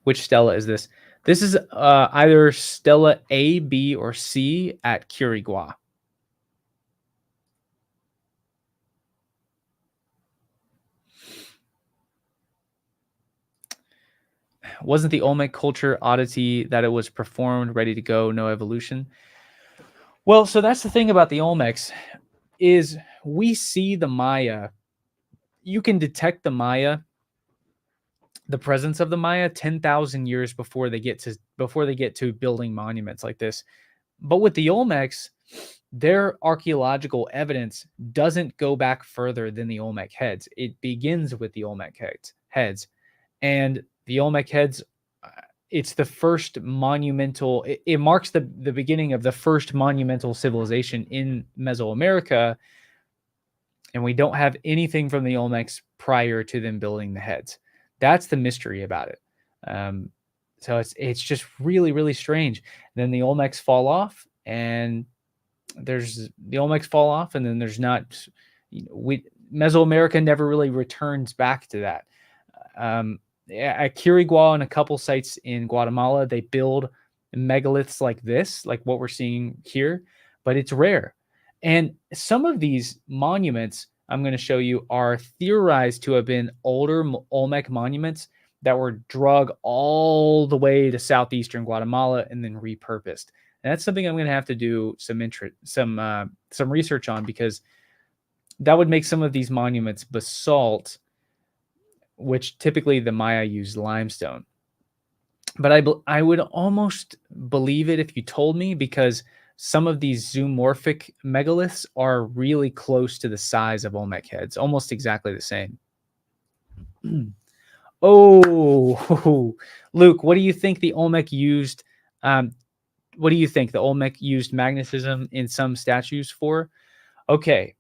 Which stela is this? This is either stela A, B, or C at Quirigua. Wasn't the Olmec culture oddity that it was performed, ready to go, no evolution? Well, so that's the thing about the Olmecs is we see the Maya. You can detect the Maya, the presence of the Maya 10,000 years before they get to building monuments like this. But with the Olmecs, their archaeological evidence doesn't go back further than the Olmec heads. It begins with the Olmec heads. And the Olmec heads, it's the first monumental, it marks the beginning of the first monumental civilization in Mesoamerica. And we don't have anything from the Olmecs prior to them building the heads. That's the mystery about it. So it's just really, really strange. And then the Olmecs fall off, and there's the Olmecs fall off, and then there's not. Mesoamerica never really returns back to that. At Quirigua and a couple sites in Guatemala, they build megaliths like this, like what we're seeing here, but it's rare. And some of these monuments I'm going to show you are theorized to have been older Olmec monuments that were drug all the way to southeastern Guatemala and then repurposed. And that's something I'm going to have to do some research on, because that would make some of these monuments basalt, which typically the Maya used limestone. But I would almost believe it if you told me, because some of these zoomorphic megaliths are really close to the size of Olmec heads, almost exactly the same. Oh, Luke, what do you think the Olmec used? What do you think the Olmec used magnetism in some statues for? Okay,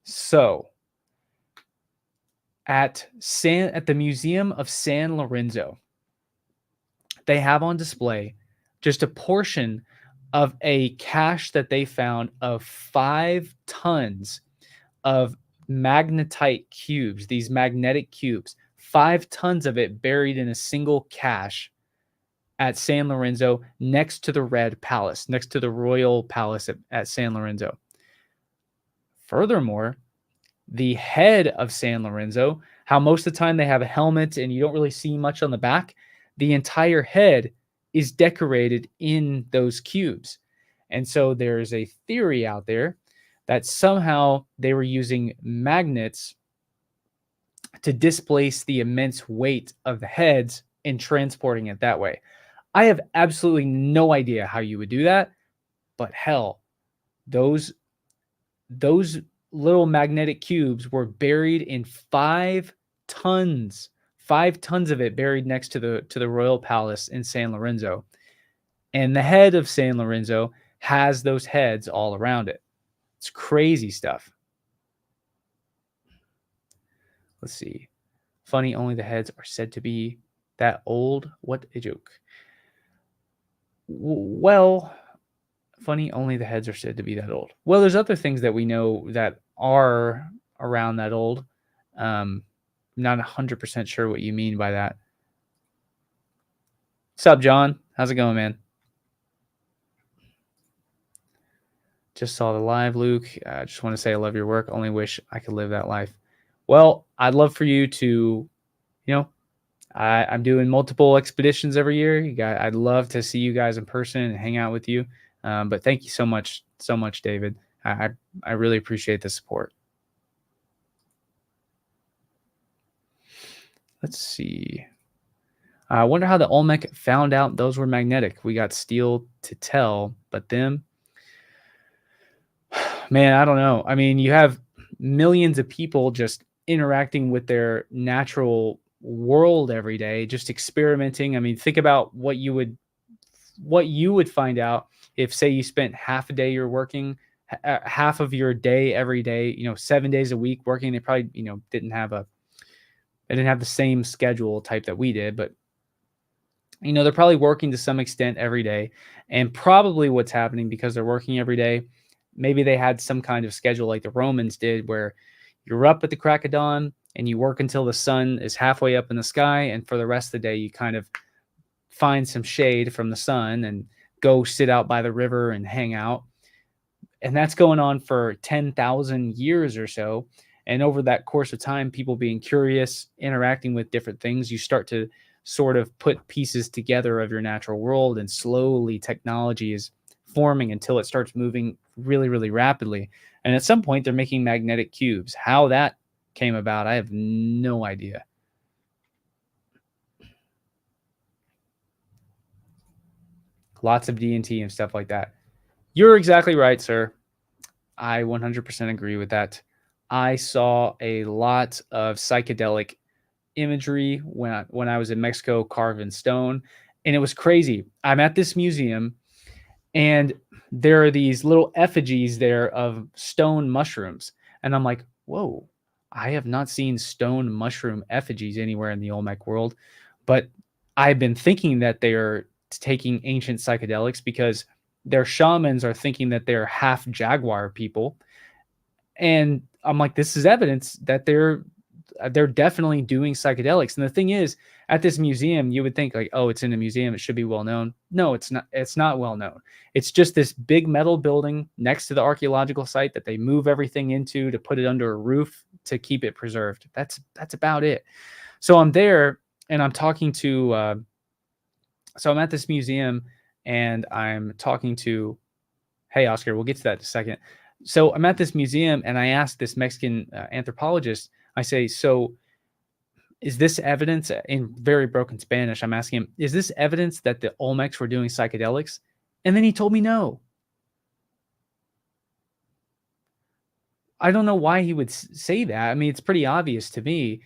so at the Museum of San Lorenzo, they have on display just a portion of a cache that they found of 5 tons of magnetite cubes, these magnetic cubes, 5 tons of it buried in a single cache at San Lorenzo, next to the Red Palace, next to the Royal Palace at San Lorenzo. Furthermore, the head of San Lorenzo, how most of the time they have a helmet and you don't really see much on the back, the entire head is decorated in those cubes. And so there's a theory out there that somehow they were using magnets to displace the immense weight of the heads and transporting it that way. I have absolutely no idea how you would do that, but hell, those little magnetic cubes were buried in 5 tons of it buried next to the Royal Palace in San Lorenzo. And the head of San Lorenzo has those heads all around it. It's crazy stuff. Let's see. Funny, only the heads are said to be that old. What a joke. Well, funny, only the heads are said to be that old. Well, there's other things that we know that are around that old. Not 100% sure what you mean by that. What's up, John? How's it going, man? Just saw the live, Luke. I just want to say I love your work. Only wish I could live that life. Well, I'd love for you to, I'm doing multiple expeditions every year. I'd love to see you guys in person and hang out with you. But thank you so much, David. I really appreciate the support. Let's see. I wonder how the Olmec found out those were magnetic. We got steel to tell, but them, man, I don't know. I mean, you have millions of people just interacting with their natural world every day, just experimenting. I mean, think about what you would find out if, say, you spent half a day you're working, half of your day every day, 7 days a week working. They probably, didn't have the same schedule type that we did, but they're probably working to some extent every day. And probably what's happening, because they're working every day, maybe they had some kind of schedule like the Romans did, where you're up at the crack of dawn and you work until the sun is halfway up in the sky. And for the rest of the day, you kind of find some shade from the sun and go sit out by the river and hang out. And that's going on for 10,000 years or so. And over that course of time, people being curious, interacting with different things, you start to sort of put pieces together of your natural world, and slowly technology is forming until it starts moving really, really rapidly. And at some point, they're making magnetic cubes. How that came about, I have no idea. Lots of DNT and stuff like that. You're exactly right, sir. I 100% agree with that. I saw a lot of psychedelic imagery when I was in Mexico carved in stone, and it was crazy. I'm at this museum, and there are these little effigies there of stone mushrooms, and I'm like, whoa, I have not seen stone mushroom effigies anywhere in the Olmec world, but I've been thinking that they are taking ancient psychedelics because their shamans are thinking that they're half jaguar people, and I'm like, this is evidence that they're definitely doing psychedelics. And the thing is, at this museum, you would think like, oh, it's in a museum, it should be well known. No, it's not. It's not well known. It's just this big metal building next to the archaeological site that they move everything into to put it under a roof to keep it preserved. That's about it. So I'm there and I'm talking to. So I'm at this museum and I'm talking to. Hey, Oscar, we'll get to that in a second. So I'm at this museum and I asked this Mexican anthropologist, I say, so is this evidence in very broken Spanish? I'm asking him, is this evidence that the Olmecs were doing psychedelics? And then he told me no. I don't know why he would say that. I mean, it's pretty obvious to me.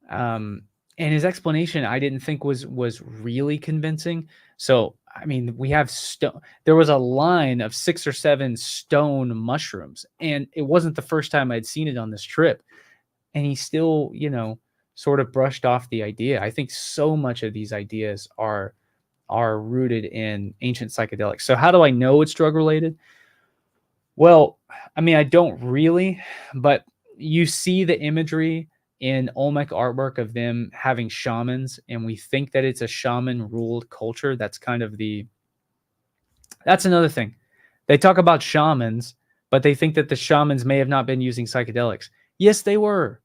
And his explanation I didn't think was really convincing. So, I mean, we have stone. There was a line of 6 or 7 stone mushrooms, and it wasn't the first time I'd seen it on this trip. And he still, sort of brushed off the idea. I think so much of these ideas are rooted in ancient psychedelics. So how do I know it's drug related? Well, I mean, I don't really, but you see the imagery in Olmec artwork of them having shamans, and we think that it's a shaman ruled culture. That's another thing. They talk about shamans, but they think that the shamans may have not been using psychedelics. Yes, they were.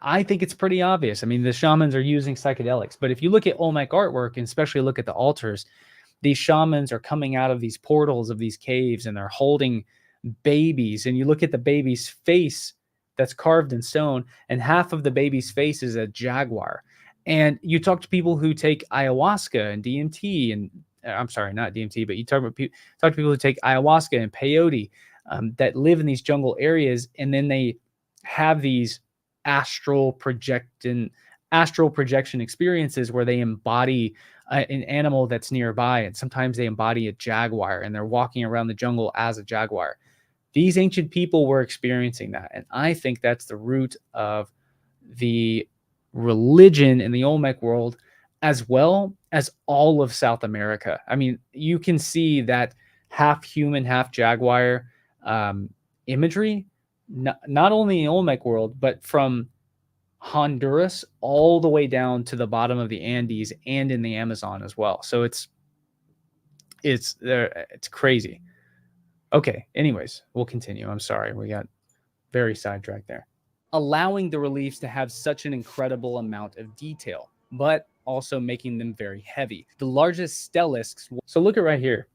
I think it's pretty obvious. I mean, the shamans are using psychedelics, but if you look at Olmec artwork, and especially look at the altars, these shamans are coming out of these portals of these caves and they're holding babies. And you look at the baby's face that's carved in stone, and half of the baby's face is a jaguar. And you talk to people who take ayahuasca and DMT, and I'm sorry, not DMT, but you talk to people who take ayahuasca and peyote that live in these jungle areas, and then they have these astral projection experiences where they embody an animal that's nearby, and sometimes they embody a jaguar and they're walking around the jungle as a jaguar. These ancient people were experiencing that, and I think that's the root of the religion in the Olmec world, as well as all of South America. I mean, you can see that half human, half jaguar imagery, not only in the Olmec world, but from Honduras all the way down to the bottom of the Andes and in the Amazon as well. So it's crazy. Okay, anyways, we'll continue. I'm sorry, we got very sidetracked there. Allowing the reliefs to have such an incredible amount of detail, but also making them very heavy. The largest stelisks, so look at right here.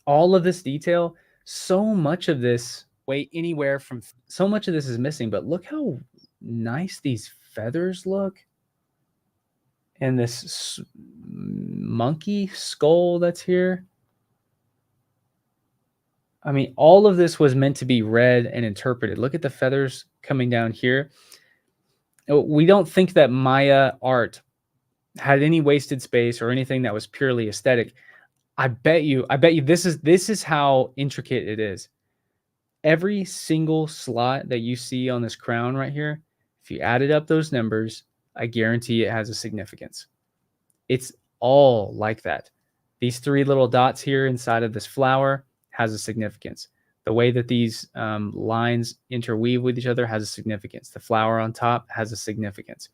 All of this detail, so much of this is missing, but look how nice these feathers look. And this monkey skull that's here. I mean, all of this was meant to be read and interpreted. Look at the feathers coming down here. We don't think that Maya art had any wasted space or anything that was purely aesthetic. I bet you this is how intricate it is. Every single slot that you see on this crown right here, if you added up those numbers, I guarantee it has a significance. It's all like that. These 3 little dots here inside of this flower has a significance. The way that these lines interweave with each other has a significance. The flower on top has a significance.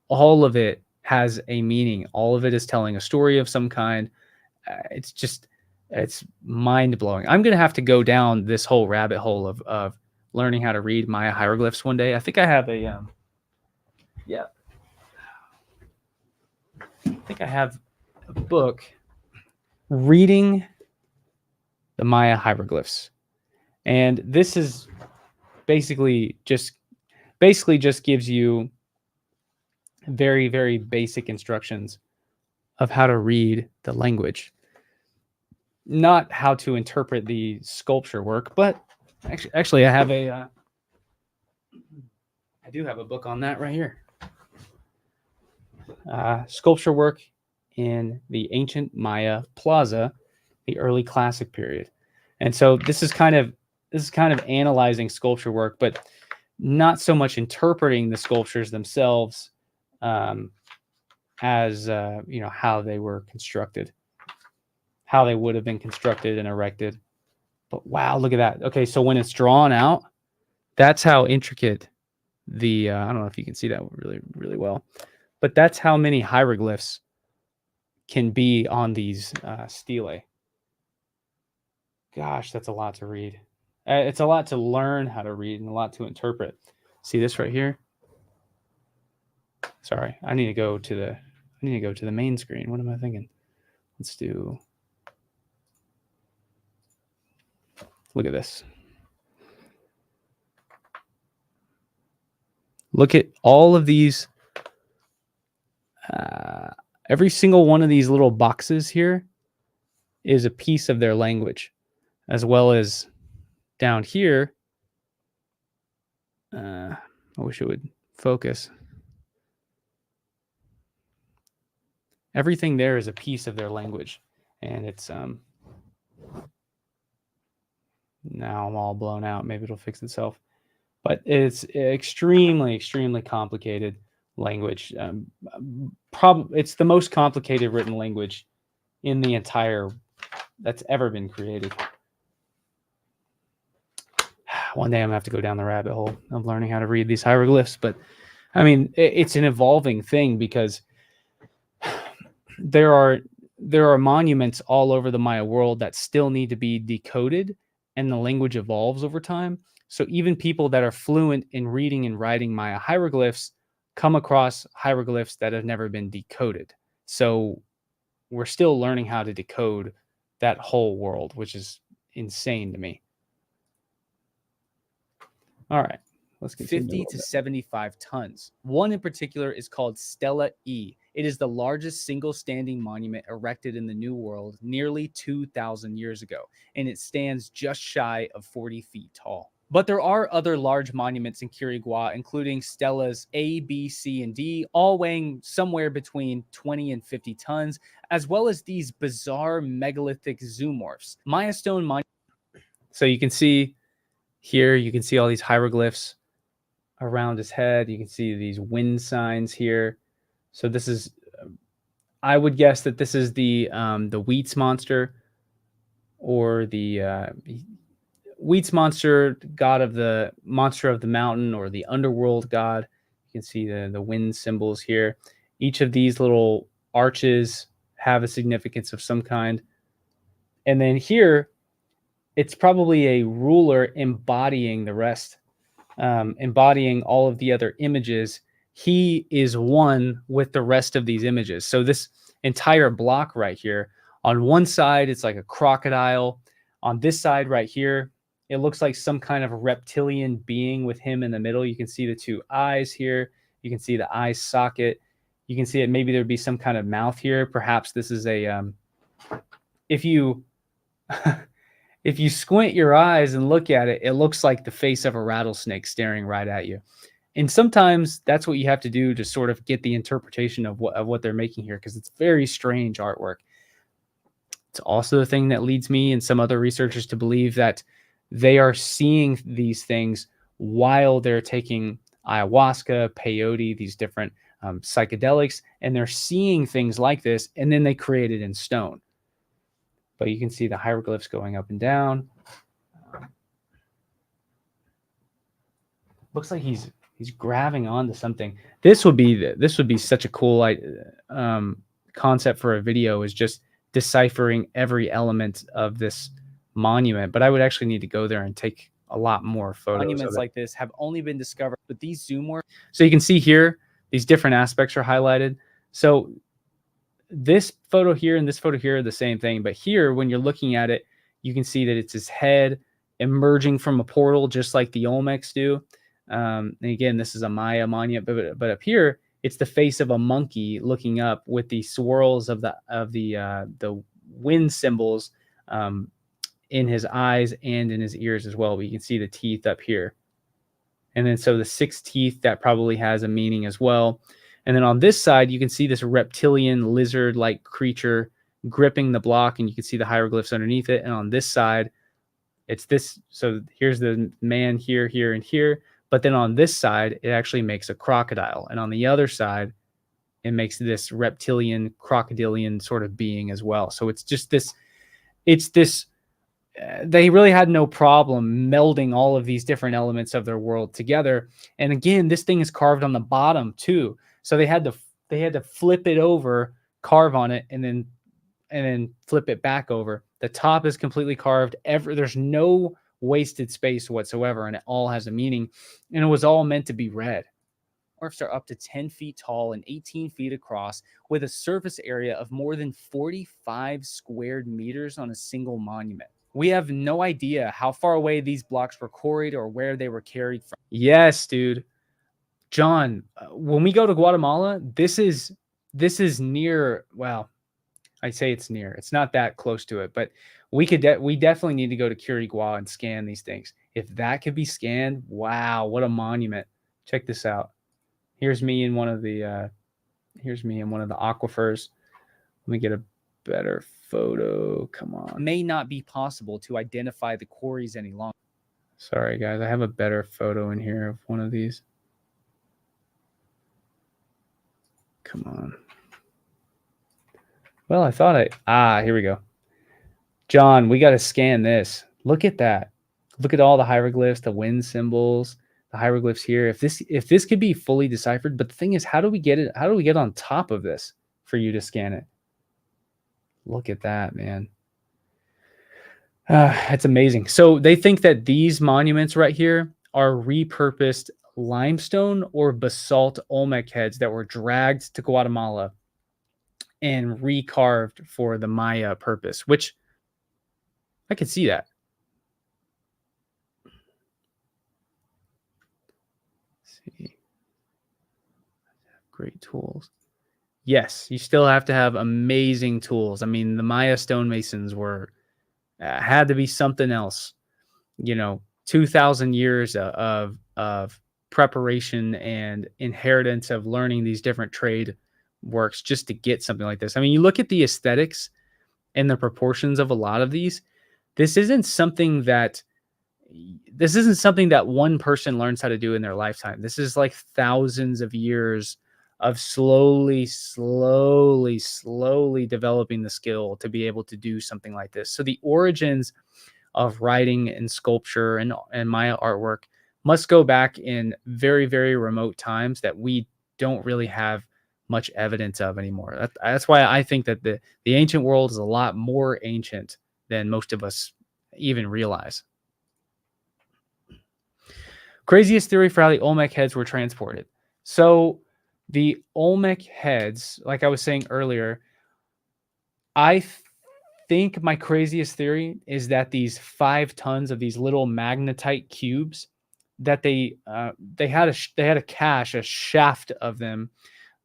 All of it has a meaning. All of it is telling a story of some kind. It's mind-blowing. I'm going to have to go down this whole rabbit hole of learning how to read Maya hieroglyphs one day. I think I have a, yeah. think I have a book reading the Maya hieroglyphs. And this is basically just gives you very, very basic instructions of how to read the language. Not how to interpret the sculpture work, but actually I have I do have a book on that right here. Sculpture work in the ancient Maya plaza, the early classic period. And so this is kind of analyzing sculpture work, but not so much interpreting the sculptures themselves as how they were constructed, how they would have been constructed and erected. But wow, look at that. Okay, so when it's drawn out, that's how intricate the I don't know if you can see that really, really well, but that's how many hieroglyphs can be on these stelae. Gosh, that's a lot to read. It's a lot to learn how to read and a lot to interpret. See this right here? Sorry, I need to go to the main screen. What am I thinking? Let's do. Look at this. Look at all of these. Every single one of these little boxes here is a piece of their language, as well as down here. I wish it would focus. Everything there is a piece of their language, and it's now I'm all blown out. Maybe it'll fix itself, but it's extremely, extremely complicated language. It's the most complicated written language in the entire that's ever been created. One day I'm gonna have to go down the rabbit hole of learning how to read these hieroglyphs, but I mean, it's an evolving thing because there are monuments all over the Maya world that still need to be decoded, and the language evolves over time. So even people that are fluent in reading and writing Maya hieroglyphs come across hieroglyphs that have never been decoded. So we're still learning how to decode that whole world, which is insane to me. All right, let's continue. 50 to 75 tons. One in particular is called Stela E. It is the largest single standing monument erected in the New World nearly 2,000 years ago, and it stands just shy of 40 feet tall. But there are other large monuments in Quirigua, including Stelas A, B, C, and D, all weighing somewhere between 20 and 50 tons, as well as these bizarre megalithic zoomorphs. Maya stone monuments. So you can see here, you can see all these hieroglyphs around his head. You can see these wind signs here. So this is, I would guess that this is the Wheats monster, or the Wheats monster, god of the monster of the mountain, or the underworld god. You can see the wind symbols here. Each of these little arches have a significance of some kind. And then here, it's probably a ruler embodying the rest, embodying all of the other images. He is one with the rest of these images. So this entire block right here, on one side, it's like a crocodile. On this side right here, it looks like some kind of reptilian being with him in the middle. You can see the two eyes here. You can see the eye socket. You can see it. Maybe there'd be some kind of mouth here. Perhaps this is a, if you squint your eyes and look at it, it looks like the face of a rattlesnake staring right at you. And sometimes that's what you have to do to sort of get the interpretation of what they're making here, because it's very strange artwork. It's also the thing that leads me and some other researchers to believe that they are seeing these things while they're taking ayahuasca, peyote, these different psychedelics, and they're seeing things like this, and then they create it in stone. But you can see the hieroglyphs going up and down. Looks like he's grabbing onto something. This would be such a cool concept for a video, is just deciphering every element of this monument. But I would actually need to go there and take a lot more photos. Monuments like this have only been discovered, but these zoomorphs. So you can see here, these different aspects are highlighted. So this photo here and this photo here are the same thing, but here, when you're looking at it, you can see that it's his head emerging from a portal, just like the Olmecs do. And again, this is a Maya monument, but up here, it's the face of a monkey looking up with the swirls of the wind symbols in his eyes and in his ears as well. But you can see the teeth up here. And then so the 6 teeth, that probably has a meaning as well. And then on this side, you can see this reptilian lizard-like creature gripping the block, and you can see the hieroglyphs underneath it. And on this side, it's this. So here's the man here, here, and here. But then on this side, it actually makes a crocodile. And on the other side, it makes this reptilian, crocodilian sort of being as well. So it's just this, they really had no problem melding all of these different elements of their world together. And again, this thing is carved on the bottom too. So they had to flip it over, carve on it, and then flip it back over. The top is completely carved. There's no wasted space whatsoever, and it all has a meaning. And it was all meant to be read. Dwarfs are up to 10 feet tall and 18 feet across, with a surface area of more than 45 square meters on a single monument. We have no idea how far away these blocks were quarried or where they were carried from. Yes, dude. John, when we go to Guatemala, this is near, well, I say it's near. It's not that close to it, but we definitely need to go to Quirigua and scan these things. If that could be scanned, wow, what a monument. Check this out. Here's me in one of the aquifers. Let me get a better photo. Come on. It may not be possible to identify the quarries any longer. Sorry, guys. I have a better photo in here of one of these. Come on. Well, I thought here we go. John, we got to scan this. Look at that. Look at all the hieroglyphs, the wind symbols, the hieroglyphs here. If this could be fully deciphered, but the thing is, how do we get it? How do we get on top of this for you to scan it? Look at that, man. It's amazing. So they think that these monuments right here are repurposed limestone or basalt Olmec heads that were dragged to Guatemala and recarved for the Maya purpose, which I could see that. Let's see. Great tools. Yes, you still have to have amazing tools. I mean, the Maya stonemasons were had to be something else. 2,000 years of preparation and inheritance of learning these different trade works just to get something like this. I mean, you look at the aesthetics and the proportions of a lot of these. This isn't something that one person learns how to do in their lifetime. This is like thousands of years of slowly developing the skill to be able to do something like this. So the origins of writing and sculpture and Maya artwork must go back in very, very remote times that we don't really have much evidence of anymore. That's why I think that the ancient world is a lot more ancient than most of us even realize. Craziest theory for how the Olmec heads were transported. So the Olmec heads, like I was saying earlier, I think my craziest theory is that these 5 tons of these little magnetite cubes that they had a cache, a shaft of them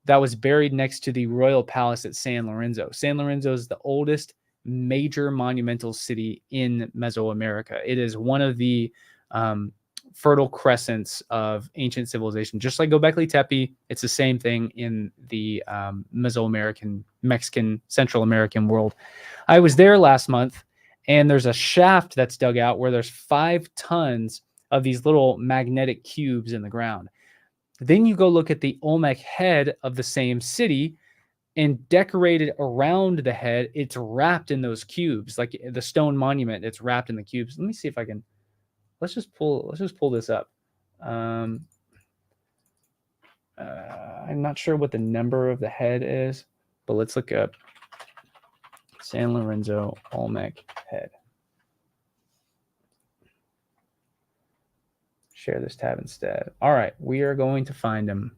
that was buried next to the royal palace at San Lorenzo. San Lorenzo is the oldest major monumental city in Mesoamerica. It is one of the fertile crescents of ancient civilization. Just like Göbekli Tepe, it's the same thing in the Mesoamerican, Mexican, Central American world. I was there last month, and there's a shaft that's dug out where there's 5 tons of these little magnetic cubes in the ground. Then you go look at the Olmec head of the same city, and decorated around the head, it's wrapped in those cubes, like the stone monument. It's wrapped in the cubes. Let me see if I can. Let's just pull this up. I'm not sure what the number of the head is, but let's look up San Lorenzo Olmec head. Share this tab instead. All right, we are going to find them.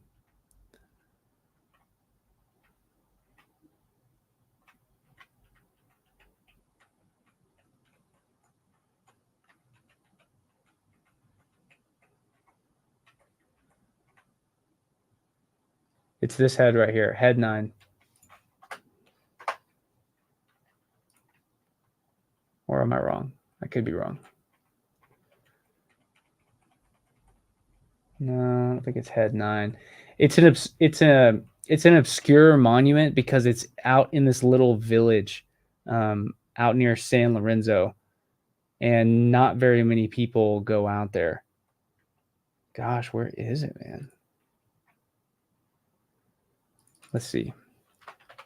It's this head right here, head 9. Or am I wrong? I could be wrong. No, I don't think it's head 9. It's an obscure monument because it's out in this little village, out near San Lorenzo, and not very many people go out there. Gosh, where is it, man? Let's see.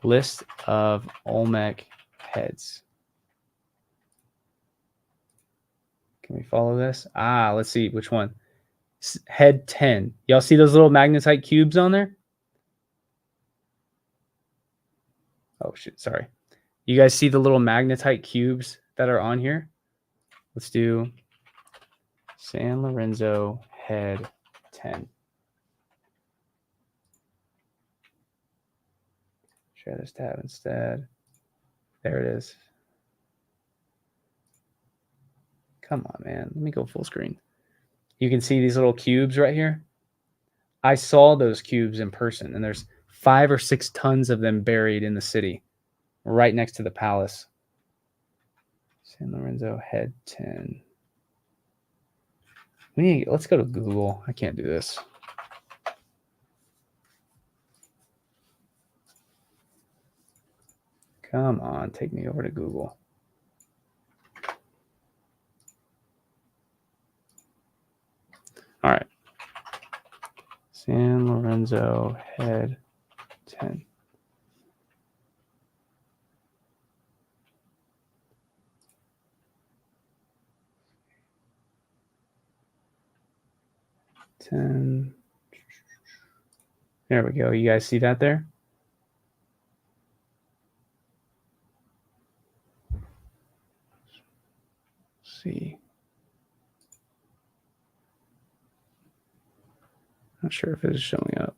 List of Olmec heads. Can we follow this? Let's see which one. Head 10. Y'all see those little magnetite cubes on there? Oh, shit. Sorry. You guys see the little magnetite cubes that are on here? Let's do San Lorenzo head 10. Share this tab instead. There it is. Come on, man. Let me go full screen. You can see these little cubes right here. I saw those cubes in person, and there's 5 or 6 tons of them buried in the city, right next to the palace. San Lorenzo head 10. Let's go to Google. I can't do this. Come on, take me over to Google. All right. San Lorenzo head 10. There we go. You guys see that there? Let's see. Not sure if it is showing up.